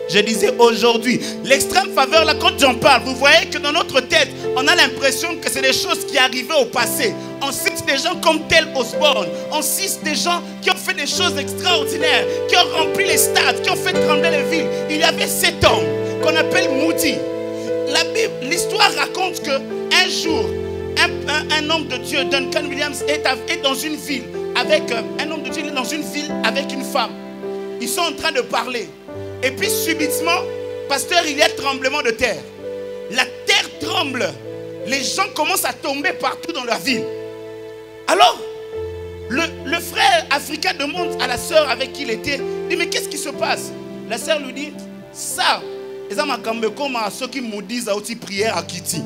Je disais aujourd'hui, l'extrême faveur, là, quand j'en parle, vous voyez que dans notre tête, on a l'impression que c'est des choses qui arrivaient au passé. On cite des gens comme tel Osborne. On cite des gens qui ont fait des choses extraordinaires, qui ont rempli les stades, qui ont fait trembler les villes. Il y avait cet homme qu'on appelle Moody. La Bible, l'histoire raconte qu'un jour, un homme de Dieu, Duncan Williams, est dans une ville avec un homme de Dieu, est dans une ville avec une femme. Ils sont en train de parler. Et puis subitement, pasteur, il y a tremblement de terre. La terre tremble. Les gens commencent à tomber partout dans leur ville. Alors, le frère africain demande à la sœur avec qui il était, dit, mais qu'est-ce qui se passe? La sœur lui dit, ça, les hommes comme ceux qui me disent aussi prière à Kitty.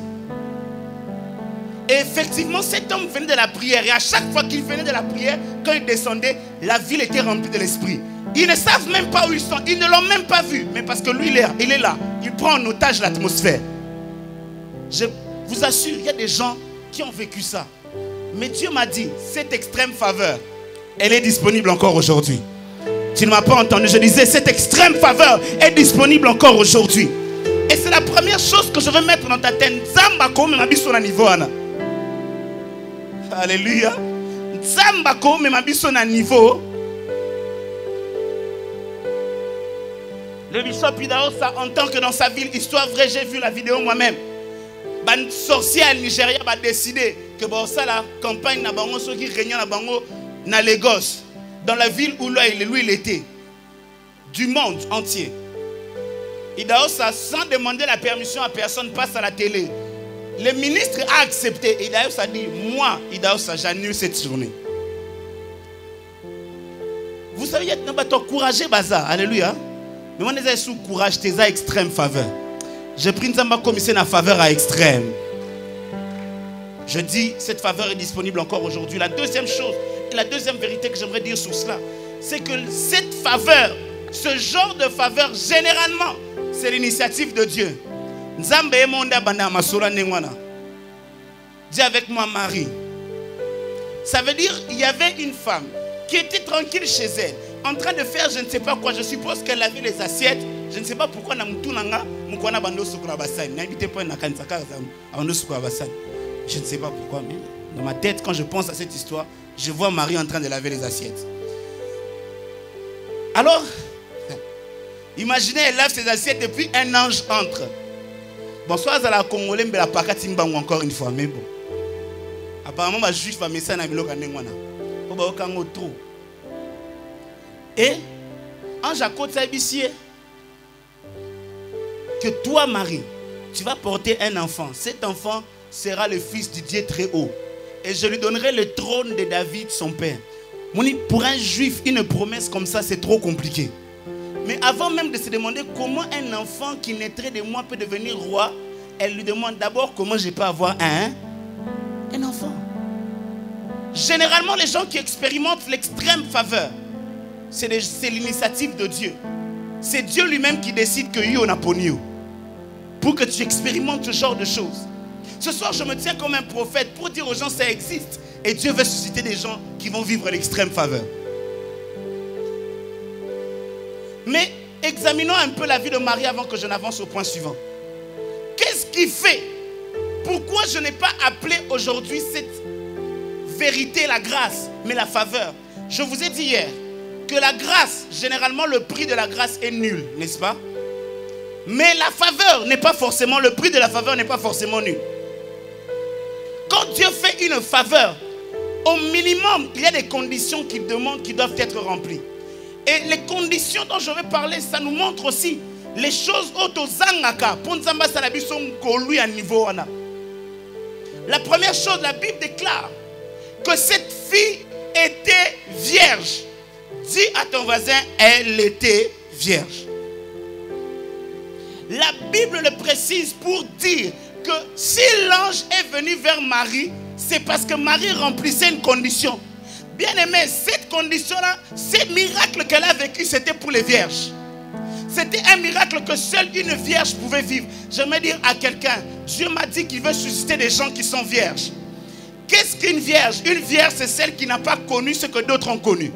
Et effectivement, cet homme venait de la prière. Et à chaque fois qu'il venait de la prière, quand il descendait, la ville était remplie de l'esprit. Ils ne savent même pas où ils sont. Ils ne l'ont même pas vu. Mais parce que lui, il est là. Il prend en otage l'atmosphère. Je vous assure, il y a des gens qui ont vécu ça. Mais Dieu m'a dit, cette extrême faveur, elle est disponible encore aujourd'hui. Tu ne m'as pas entendu. Je disais, cette extrême faveur est disponible encore aujourd'hui. Et c'est la première chose que je veux mettre dans ta tête. Zambako me mabiso na niveau ana. Alléluia. Zambako me mabiso na niveau. Le bishop Idaosa entend que dans sa ville, histoire vraie, j'ai vu la vidéo moi-même. Un sorcier à Nigeria a décidé que bon, ça, la campagne na bango, ceux qui régnaient na bango, na Lagos, dans la ville où lui il était, du monde entier. Idaosa, sans demander la permission à personne, passe à la télé. Le ministre a accepté. Et Idaosa a dit, moi, Idaosa, j'annule cette journée. Vous savez, il y a un courageux bazar. Alléluia. Mais moi, je suis sous courage, c'est à extrême faveur. J'ai pris une commission à faveur à extrême. Je dis, cette faveur est disponible encore aujourd'hui. La deuxième chose, et la deuxième vérité que j'aimerais dire sur cela, c'est que cette faveur, ce genre de faveur, généralement, c'est l'initiative de Dieu. Dis avec moi, Marie. Ça veut dire qu'il y avait une femme qui était tranquille chez elle, en train de faire je ne sais pas quoi. Je suppose qu'elle avait les assiettes. Je ne sais pas pourquoi je ne sais pas pourquoi, mais dans ma tête, quand je pense à cette histoire, je vois Marie en train de laver les assiettes. Alors, imaginez, elle lave ses assiettes et puis un ange entre. Bonsoir à la Congolais, mais la Pakatimba encore une fois, mais bon. Apparemment, ma juif va mettre ça dans le Kanengwana. Et, ange à côté de que toi, Marie, tu vas porter un enfant. Cet enfant sera le fils du Dieu très haut. Et je lui donnerai le trône de David, son père. Pour un juif, une promesse comme ça, c'est trop compliqué. Mais avant même de se demander comment un enfant qui naîtrait de moi peut devenir roi, elle lui demande d'abord comment je peux avoir un enfant. Généralement, les gens qui expérimentent l'extrême faveur, c'est l'initiative de Dieu. C'est Dieu lui-même qui décide que you n'a pas eu. Pour que tu expérimentes ce genre de choses. Ce soir, je me tiens comme un prophète pour dire aux gens que ça existe. Et Dieu veut susciter des gens qui vont vivre l'extrême faveur. Mais examinons un peu la vie de Marie avant que je n'avance au point suivant. Qu'est-ce qui fait? Pourquoi je n'ai pas appelé aujourd'hui cette vérité la grâce, mais la faveur? Je vous ai dit hier que la grâce, généralement le prix de la grâce est nul, n'est-ce pas? Mais la faveur n'est pas forcément, le prix de la faveur n'est pas forcément nul. Quand Dieu fait une faveur, au minimum, il y a des conditions qu'il demande qui doivent être remplies. Et les conditions dont je vais parler, ça nous montre aussi les choses autozangaka. La première chose, la Bible déclare que cette fille était vierge. Dis à ton voisin, elle était vierge. La Bible le précise pour dire que si l'ange est venu vers Marie, c'est parce que Marie remplissait une condition. Bien aimé, cette condition-là, ce miracle qu'elle a vécu, c'était pour les vierges. C'était un miracle que seule une vierge pouvait vivre. J'aimerais dire à quelqu'un, Dieu m'a dit qu'il veut susciter des gens qui sont vierges. Qu'est-ce qu'une vierge? Une vierge, c'est celle qui n'a pas connu ce que d'autres ont connu.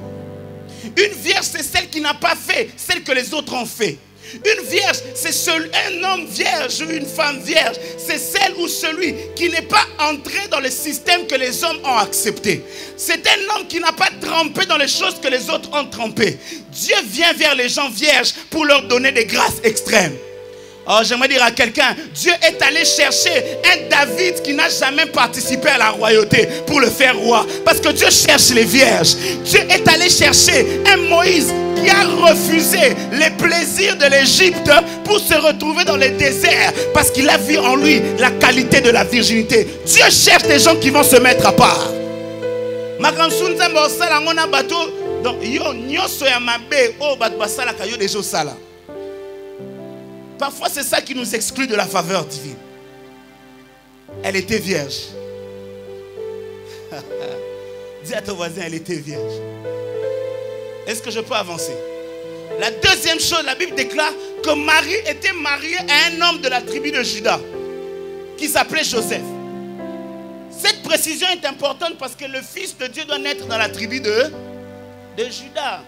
Une vierge, c'est celle qui n'a pas fait celle que les autres ont fait. Une vierge, c'est un homme vierge ou une femme vierge. C'est celle ou celui qui n'est pas entré dans le système que les hommes ont accepté. C'est un homme qui n'a pas trempé dans les choses que les autres ont trempées. Dieu vient vers les gens vierges pour leur donner des grâces extrêmes. Oh, j'aimerais dire à quelqu'un, Dieu est allé chercher un David qui n'a jamais participé à la royauté pour le faire roi. Parce que Dieu cherche les vierges. Dieu est allé chercher un Moïse qui a refusé les plaisirs de l'Égypte pour se retrouver dans le désert. Parce qu'il a vu en lui la qualité de la virginité. Dieu cherche des gens qui vont se mettre à part. Parfois, c'est ça qui nous exclut de la faveur divine. Elle était vierge. Dis à ton voisin, elle était vierge. Est-ce que je peux avancer? La deuxième chose, la Bible déclare que Marie était mariée à un homme de la tribu de Juda qui s'appelait Joseph. Cette précision est importante parce que le Fils de Dieu doit naître dans la tribu de Juda.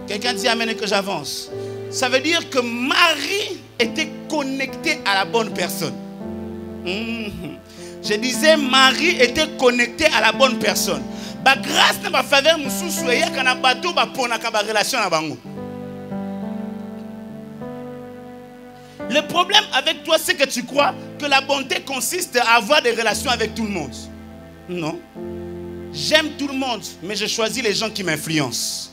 Quelqu'un dit amen et que j'avance. Ça veut dire que Marie était connectée à la bonne personne. Je disais, Marie était connectée à la bonne personne. Bah, grâce à ma faveur, le problème avec toi, c'est que tu crois que la bonté consiste à avoir des relations avec tout le monde. Non. J'aime tout le monde, mais je choisis les gens qui m'influencent.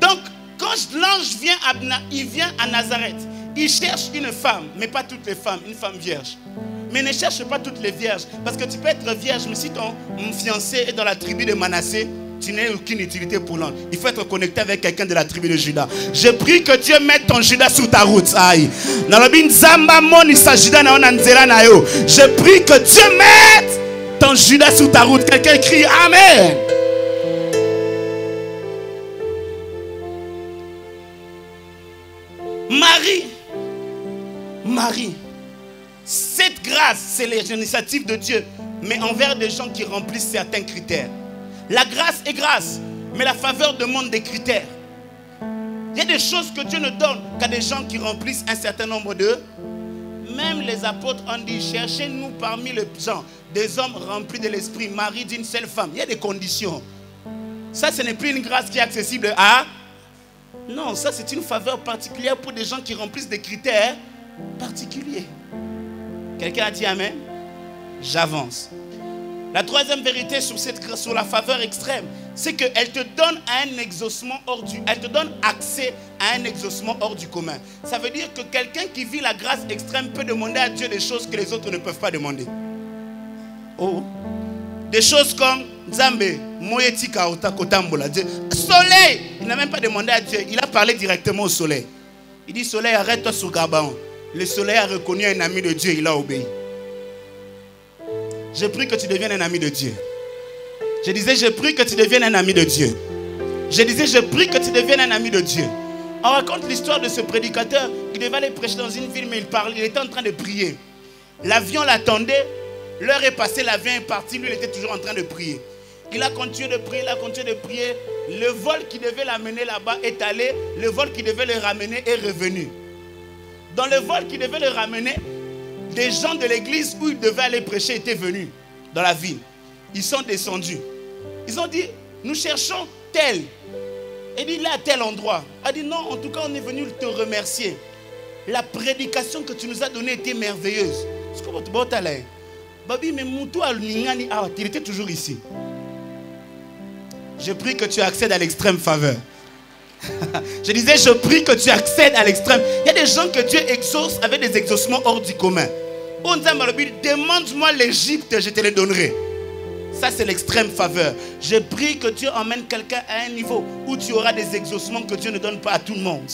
Donc, quand l'ange vient à Nazareth, il cherche une femme, mais pas toutes les femmes, une femme vierge. Mais ne cherche pas toutes les vierges, parce que tu peux être vierge, mais si ton fiancé est dans la tribu de Manassé, tu n'as aucune utilité pour l'ange. Il faut être connecté avec quelqu'un de la tribu de Juda. Je prie que Dieu mette ton Juda sur ta route. Je prie que Dieu mette ton Juda sur ta route. Quelqu'un crie Amen. Marie, cette grâce, c'est l'initiative de Dieu, mais envers des gens qui remplissent certains critères. La grâce est grâce, mais la faveur demande des critères. Il y a des choses que Dieu ne donne qu'à des gens qui remplissent un certain nombre de... Même les apôtres ont dit, cherchez-nous parmi les gens, des hommes remplis de l'esprit, mari d'une seule femme. Il y a des conditions. Ça, ce n'est plus une grâce qui est accessible à... Non, ça c'est une faveur particulière pour des gens qui remplissent des critères particuliers. Quelqu'un a dit Amen? J'avance. La troisième vérité sur la faveur extrême, c'est qu'elle te donne un exaucement elle te donne accès à un exaucement hors du commun. Ça veut dire que quelqu'un qui vit la grâce extrême peut demander à Dieu des choses que les autres ne peuvent pas demander. Oh. Des choses comme Nzambe, Moyetika Otakotambola. Soleil, il n'a même pas demandé à Dieu, il a parlé directement au soleil. Il dit soleil, arrête-toi sur Gabaon. Le soleil a reconnu un ami de Dieu, il a obéi. Je prie que tu deviennes un ami de Dieu. Je disais, je prie que tu deviennes un ami de Dieu. Je disais, je prie que tu deviennes un ami de Dieu. On raconte l'histoire de ce prédicateur qui devait aller prêcher dans une ville, mais il était en train de prier. L'avion l'attendait, l'heure est passée, l'avion est parti, lui il était toujours en train de prier. Il a continué de prier, Le vol qui devait l'amener là-bas est allé, le vol qui devait le ramener est revenu. Dans le vol qui devait le ramener, des gens de l'église où il devait aller prêcher étaient venus dans la ville. Ils sont descendus. Ils ont dit, nous cherchons tel. Il dit, il est à tel endroit. Il a dit, non, en tout cas, on est venu te remercier. La prédication que tu nous as donnée était merveilleuse. Babi, mais Moutou al-Ningani, il était toujours ici. Je prie que tu accèdes à l'extrême faveur. Je disais, je prie que tu accèdes à l'extrême. Il y a des gens que Dieu exauce avec des exaucements hors du commun. Demande-moi l'Égypte, je te le donnerai. Ça, c'est l'extrême faveur. Je prie que Dieu emmène quelqu'un à un niveau où tu auras des exaucements que Dieu ne donne pas à tout le monde.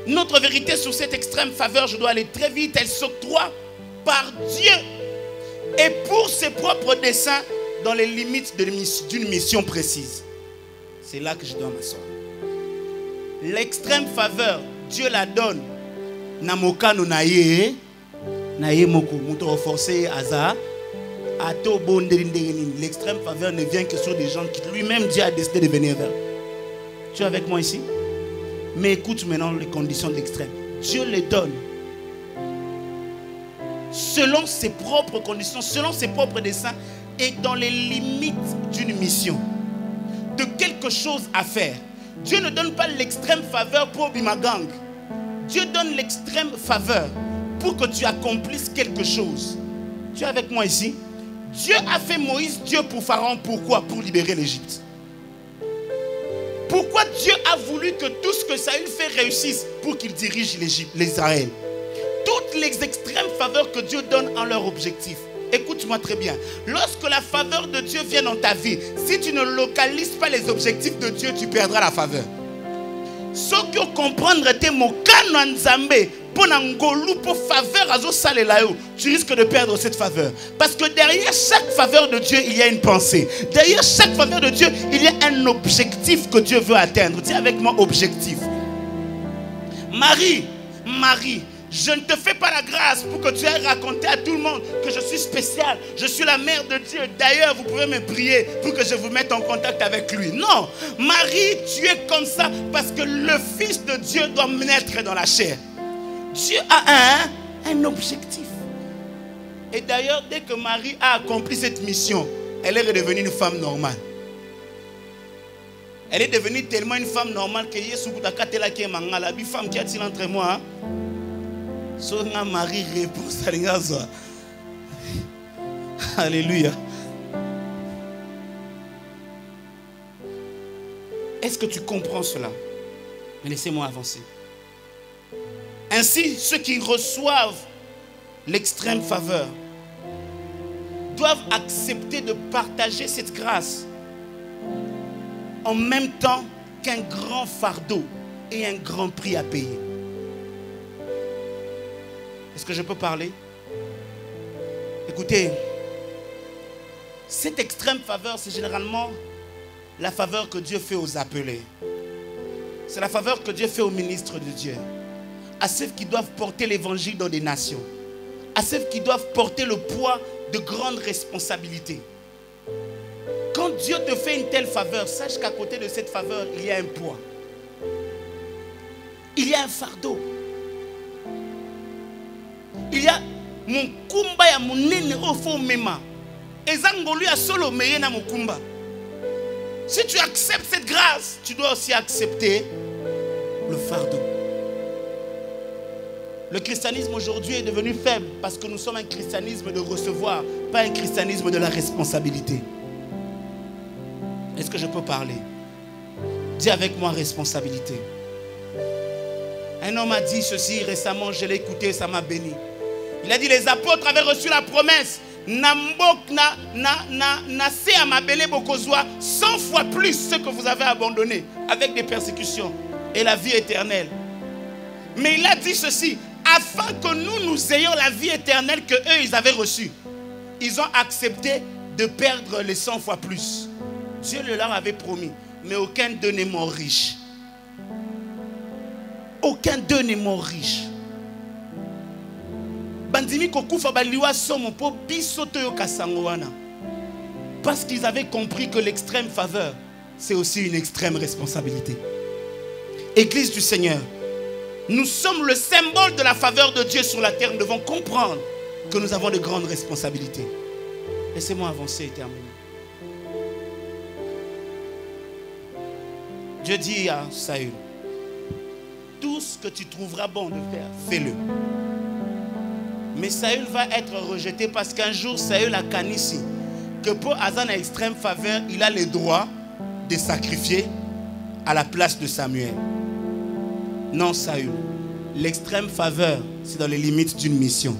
Notre vérité sur cette extrême faveur, je dois aller très vite, elle s'octroie par Dieu et pour ses propres desseins dans les limites d'une mission précise. C'est là que je dois m'asseoir. L'extrême faveur, Dieu la donne Namokano naye moko muto forcé aza ato bondelinderini. L'extrême faveur ne vient que sur des gens qui lui-même Dieu a décidé de venir vers. Tu es avec moi ici? Mais écoute maintenant les conditions de l'extrême. Dieu les donne selon ses propres conditions, selon ses propres desseins et dans les limites d'une mission, de quelque chose à faire. Dieu ne donne pas l'extrême faveur pour Bimagang. Dieu donne l'extrême faveur pour que tu accomplisses quelque chose. Tu es avec moi ici? Dieu a fait Moïse Dieu pour Pharaon. Pourquoi? Pour libérer l'Égypte. Pourquoi Dieu a voulu que tout ce que Saül fait réussisse? Pour qu'il dirige l'Israël. Toutes les extrêmes faveurs que Dieu donne en leur objectif. Écoute-moi très bien. Lorsque la faveur de Dieu vient dans ta vie, si tu ne localises pas les objectifs de Dieu, tu perdras la faveur. Ce que comprendre était mon canon Nzambe pour n'angolou pour faveur à Zosalelayo, tu risques de perdre cette faveur. Parce que derrière chaque faveur de Dieu, il y a une pensée. Derrière chaque faveur de Dieu, il y a un objectif que Dieu veut atteindre. Dis avec moi, objectif. Marie, je ne te fais pas la grâce pour que tu ailles raconter à tout le monde que je suis spécial, je suis la mère de Dieu. D'ailleurs, vous pouvez me prier pour que je vous mette en contact avec lui. Non, Marie, tu es comme ça parce que le Fils de Dieu doit naître dans la chair. Dieu a un objectif. Et d'ailleurs, dès que Marie a accompli cette mission, elle est redevenue une femme normale. Elle est devenue tellement une femme normale que la femme qui a-t-il entre moi? Son Marie répond à Alléluia. Est-ce que tu comprends cela? Mais laissez-moi avancer. Ainsi, ceux qui reçoivent l'extrême faveur doivent accepter de partager cette grâce en même temps qu'un grand fardeau et un grand prix à payer. Est-ce que je peux parler? Écoutez, cette extrême faveur, c'est généralement la faveur que Dieu fait aux appelés. C'est la faveur que Dieu fait aux ministres de Dieu. À ceux qui doivent porter l'évangile dans des nations. À ceux qui doivent porter le poids de grandes responsabilités. Quand Dieu te fait une telle faveur, sache qu'à côté de cette faveur, il y a un poids. Il y a un fardeau. Il y a mon kumba ya munene ofo mema. Ezangolu ya solo meye na mukumba. Si tu acceptes cette grâce, tu dois aussi accepter le fardeau. Le christianisme aujourd'hui est devenu faible parce que nous sommes un christianisme de recevoir, pas un christianisme de la responsabilité. Est-ce que je peux parler? Dis avec moi responsabilité. Un homme a dit ceci récemment, je l'ai écouté, ça m'a béni. Il a dit les apôtres avaient reçu la promesse. 100 fois plus ce que vous avez abandonné avec des persécutions et la vie éternelle. Mais il a dit ceci, afin que nous ayons la vie éternelle que eux ils avaient reçue. Ils ont accepté de perdre les 100 fois plus. Dieu leur avait promis, mais aucun d'eux n'est mort riche. Aucun d'eux n'est mort riche. Parce qu'ils avaient compris que l'extrême faveur, c'est aussi une extrême responsabilité. Église du Seigneur, nous sommes le symbole de la faveur de Dieu sur la terre. Nous devons comprendre que nous avons de grandes responsabilités. Laissez-moi avancer et terminer. Dieu dit à Saül, tout ce que tu trouveras bon de faire, fais-le. Mais Saül va être rejeté parce qu'un jour, Saül a canissi que pour Hazan à extrême faveur, il a le droit de sacrifier à la place de Samuel. Non, Saül. L'extrême faveur, c'est dans les limites d'une mission.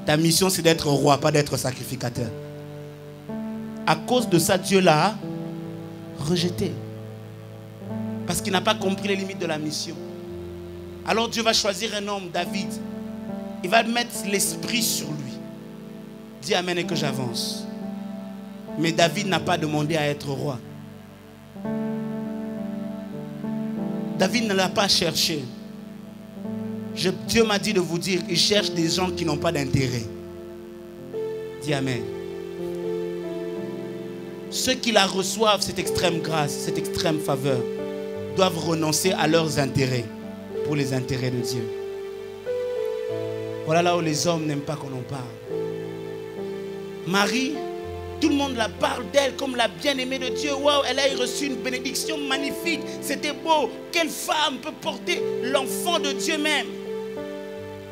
Ta mission, c'est d'être roi, pas d'être sacrificateur. À cause de ça, Dieu l'a rejeté. Parce qu'il n'a pas compris les limites de la mission. Alors Dieu va choisir un homme, David. Il va mettre l'esprit sur lui. Dis amen et que j'avance. Mais David n'a pas demandé à être roi. David ne l'a pas cherché. Dieu m'a dit de vous dire, il cherche des gens qui n'ont pas d'intérêt. Dis Amen. Ceux qui la reçoivent, cette extrême grâce, cette extrême faveur, doivent renoncer à leurs intérêts pour les intérêts de Dieu. Voilà là où les hommes n'aiment pas qu'on en parle. Marie, tout le monde la parle d'elle comme la bien-aimée de Dieu. Waouh, elle a reçu une bénédiction magnifique. C'était beau. Quelle femme peut porter l'enfant de Dieu même?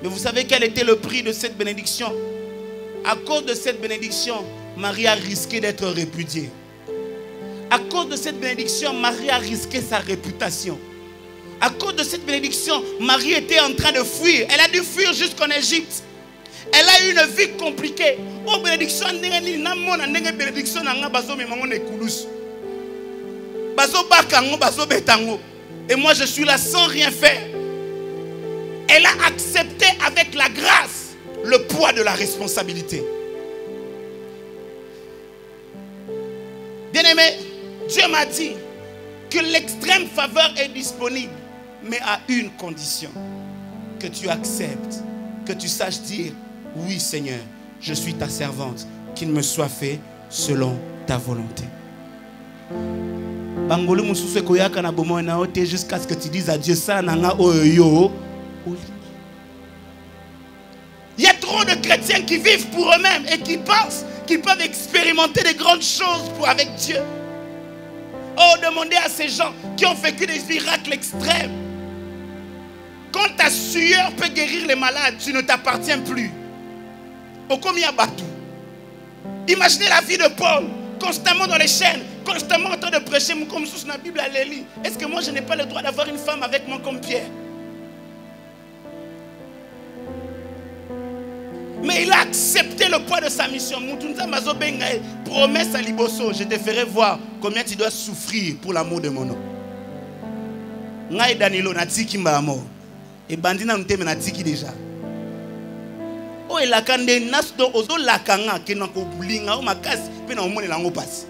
Mais vous savez quel était le prix de cette bénédiction? À cause de cette bénédiction, Marie a risqué d'être répudiée. À cause de cette bénédiction, Marie a risqué sa réputation. À cause de cette bénédiction, Marie était en train de fuir. Elle a dû fuir jusqu'en Égypte. Elle a eu une vie compliquée. Oh, bénédiction, bénédiction, et moi je suis là sans rien faire. Elle a accepté avec la grâce le poids de la responsabilité. Bien-aimé, Dieu m'a dit que l'extrême faveur est disponible, mais à une condition: que tu acceptes, que tu saches dire: oui Seigneur, je suis ta servante, qu'il me soit fait selon ta volonté. Jusqu'à ce que tu dises à Dieu ça. Il y a trop de chrétiens qui vivent pour eux-mêmes et qui pensent qu'ils peuvent expérimenter des grandes choses avec Dieu. Oh, demandez à ces gens qui ont vécu des miracles extrêmes. Quand ta sueur peut guérir les malades, tu ne t'appartiens plus. Imaginez la vie de Paul, constamment dans les chaînes, constamment en train de prêcher comme sous la Bible à l'Élie. Est-ce que moi je n'ai pas le droit d'avoir une femme avec moi comme Pierre? Mais il a accepté le poids de sa mission. Promesse à Liboso, je te ferai voir combien tu dois souffrir pour l'amour de mon nom. Ngai Danilo natiki mbamo. Et bandina nteme natiki déjà. Oh la kande nasdo ozo la kanga ke na ko bulinga o makasi pe na omone lango passe.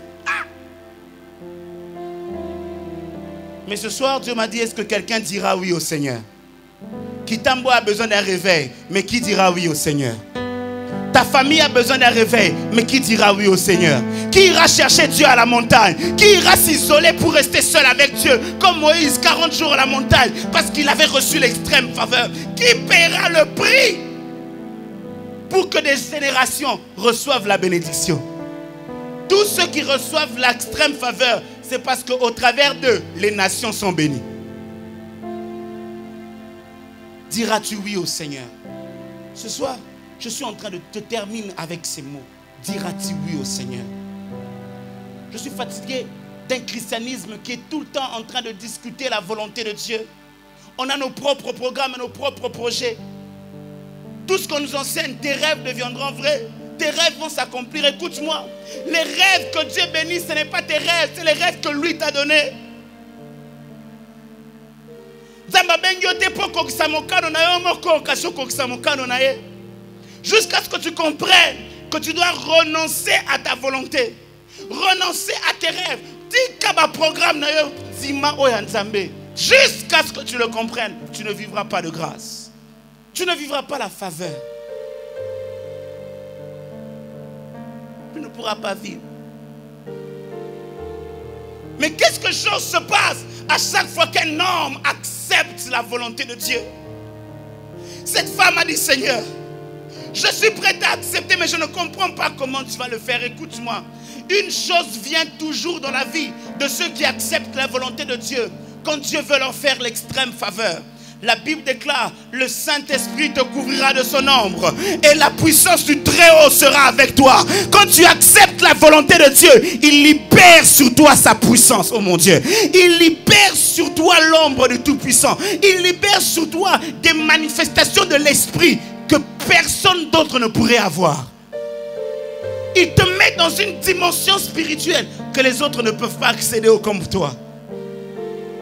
Mais ce soir Dieu m'a dit, est-ce que quelqu'un dira oui au Seigneur? Kitambo a besoin d'un réveil, mais qui dira oui au Seigneur? Ta famille a besoin d'un réveil, mais qui dira oui au Seigneur? Qui ira chercher Dieu à la montagne? Qui ira s'isoler pour rester seul avec Dieu? Comme Moïse, 40 jours à la montagne, parce qu'il avait reçu l'extrême faveur. Qui paiera le prix pour que des générations reçoivent la bénédiction? Tous ceux qui reçoivent l'extrême faveur, c'est parce qu'au travers d'eux, les nations sont bénies. Diras-tu oui au Seigneur? Ce soir, je suis en train de te terminer avec ces mots. Diras-tu oui au Seigneur? Je suis fatigué d'un christianisme qui est tout le temps en train de discuter la volonté de Dieu. On a nos propres programmes, nos propres projets. Tout ce qu'on nous enseigne, tes rêves deviendront vrais. Tes rêves vont s'accomplir. Écoute-moi, les rêves que Dieu bénit, ce n'est pas tes rêves, c'est les rêves que lui t'a donnés. Jusqu'à ce que tu comprennes que tu dois renoncer à ta volonté, renoncer à tes rêves. Jusqu'à ce que tu le comprennes, tu ne vivras pas de grâce. Tu ne vivras pas la faveur. Tu ne pourras pas vivre. Mais qu'est-ce que chose se passe à chaque fois qu'un homme accepte la volonté de Dieu? Cette femme a dit: Seigneur, je suis prête à accepter, mais je ne comprends pas comment tu vas le faire. Écoute-moi, une chose vient toujours dans la vie de ceux qui acceptent la volonté de Dieu. Quand Dieu veut leur faire l'extrême faveur, la Bible déclare: le Saint-Esprit te couvrira de son ombre et la puissance du Très-Haut sera avec toi. Quand tu acceptes la volonté de Dieu, il libère sur toi sa puissance, oh mon Dieu. Il libère sur toi l'ombre du Tout-Puissant. Il libère sur toi des manifestations de l'Esprit que personne d'autre ne pourrait avoir. Il te met dans une dimension spirituelle que les autres ne peuvent pas accéder comme toi.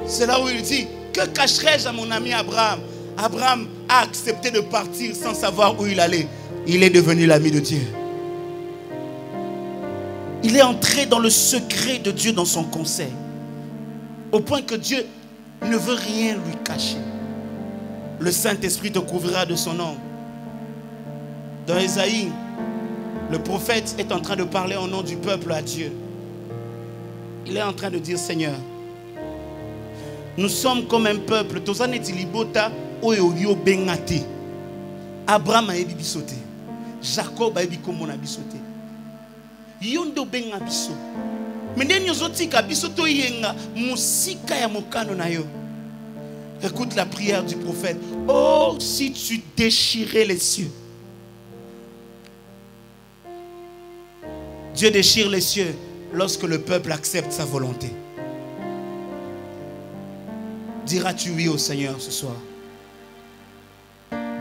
C'est là où il dit: que cacherai-je à mon ami Abraham? Abraham a accepté de partir sans savoir où il allait. Il est devenu l'ami de Dieu. Il est entré dans le secret de Dieu, dans son conseil. Au point que Dieu ne veut rien lui cacher. le Saint-Esprit te couvrira de son ombre. Dans Ésaïe, le prophète est en train de parler au nom du peuple à Dieu. Il est en train de dire, Seigneur, nous sommes comme un peuple. Abraham a été bisoté. Jacob a été bisoté. Yondo benga biso. Mendeni ozotika biso to yenga musika ya mokano na yo. Écoute la prière du prophète. Oh, si tu déchirais les cieux. Dieu déchire les cieux lorsque le peuple accepte sa volonté. Diras-tu oui au Seigneur ce soir?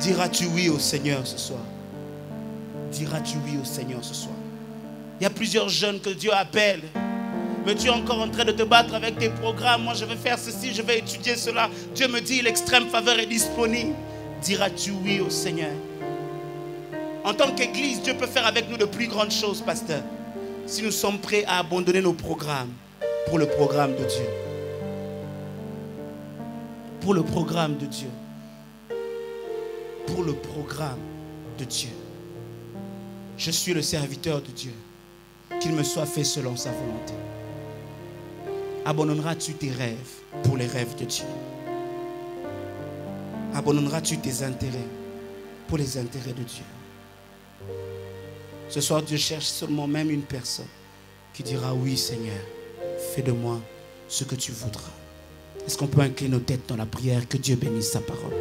Diras-tu oui au Seigneur ce soir? Diras-tu oui au Seigneur ce soir? Il y a plusieurs jeunes que Dieu appelle. Mais tu es encore en train de te battre avec tes programmes. Moi, je vais faire ceci, je vais étudier cela. Dieu me dit, l'extrême faveur est disponible. Diras-tu oui au Seigneur? En tant qu'Église, Dieu peut faire avec nous de plus grandes choses, pasteur. Si nous sommes prêts à abandonner nos programmes pour le programme de Dieu. Pour le programme de Dieu. Pour le programme de Dieu. Je suis le serviteur de Dieu. Qu'il me soit fait selon sa volonté. Abandonneras-tu tes rêves pour les rêves de Dieu? Abandonneras-tu tes intérêts pour les intérêts de Dieu? Ce soir, Dieu cherche seulement même une personne qui dira, oui Seigneur, fais de moi ce que tu voudras. Est-ce qu'on peut incliner nos têtes dans la prière? Que Dieu bénisse sa parole.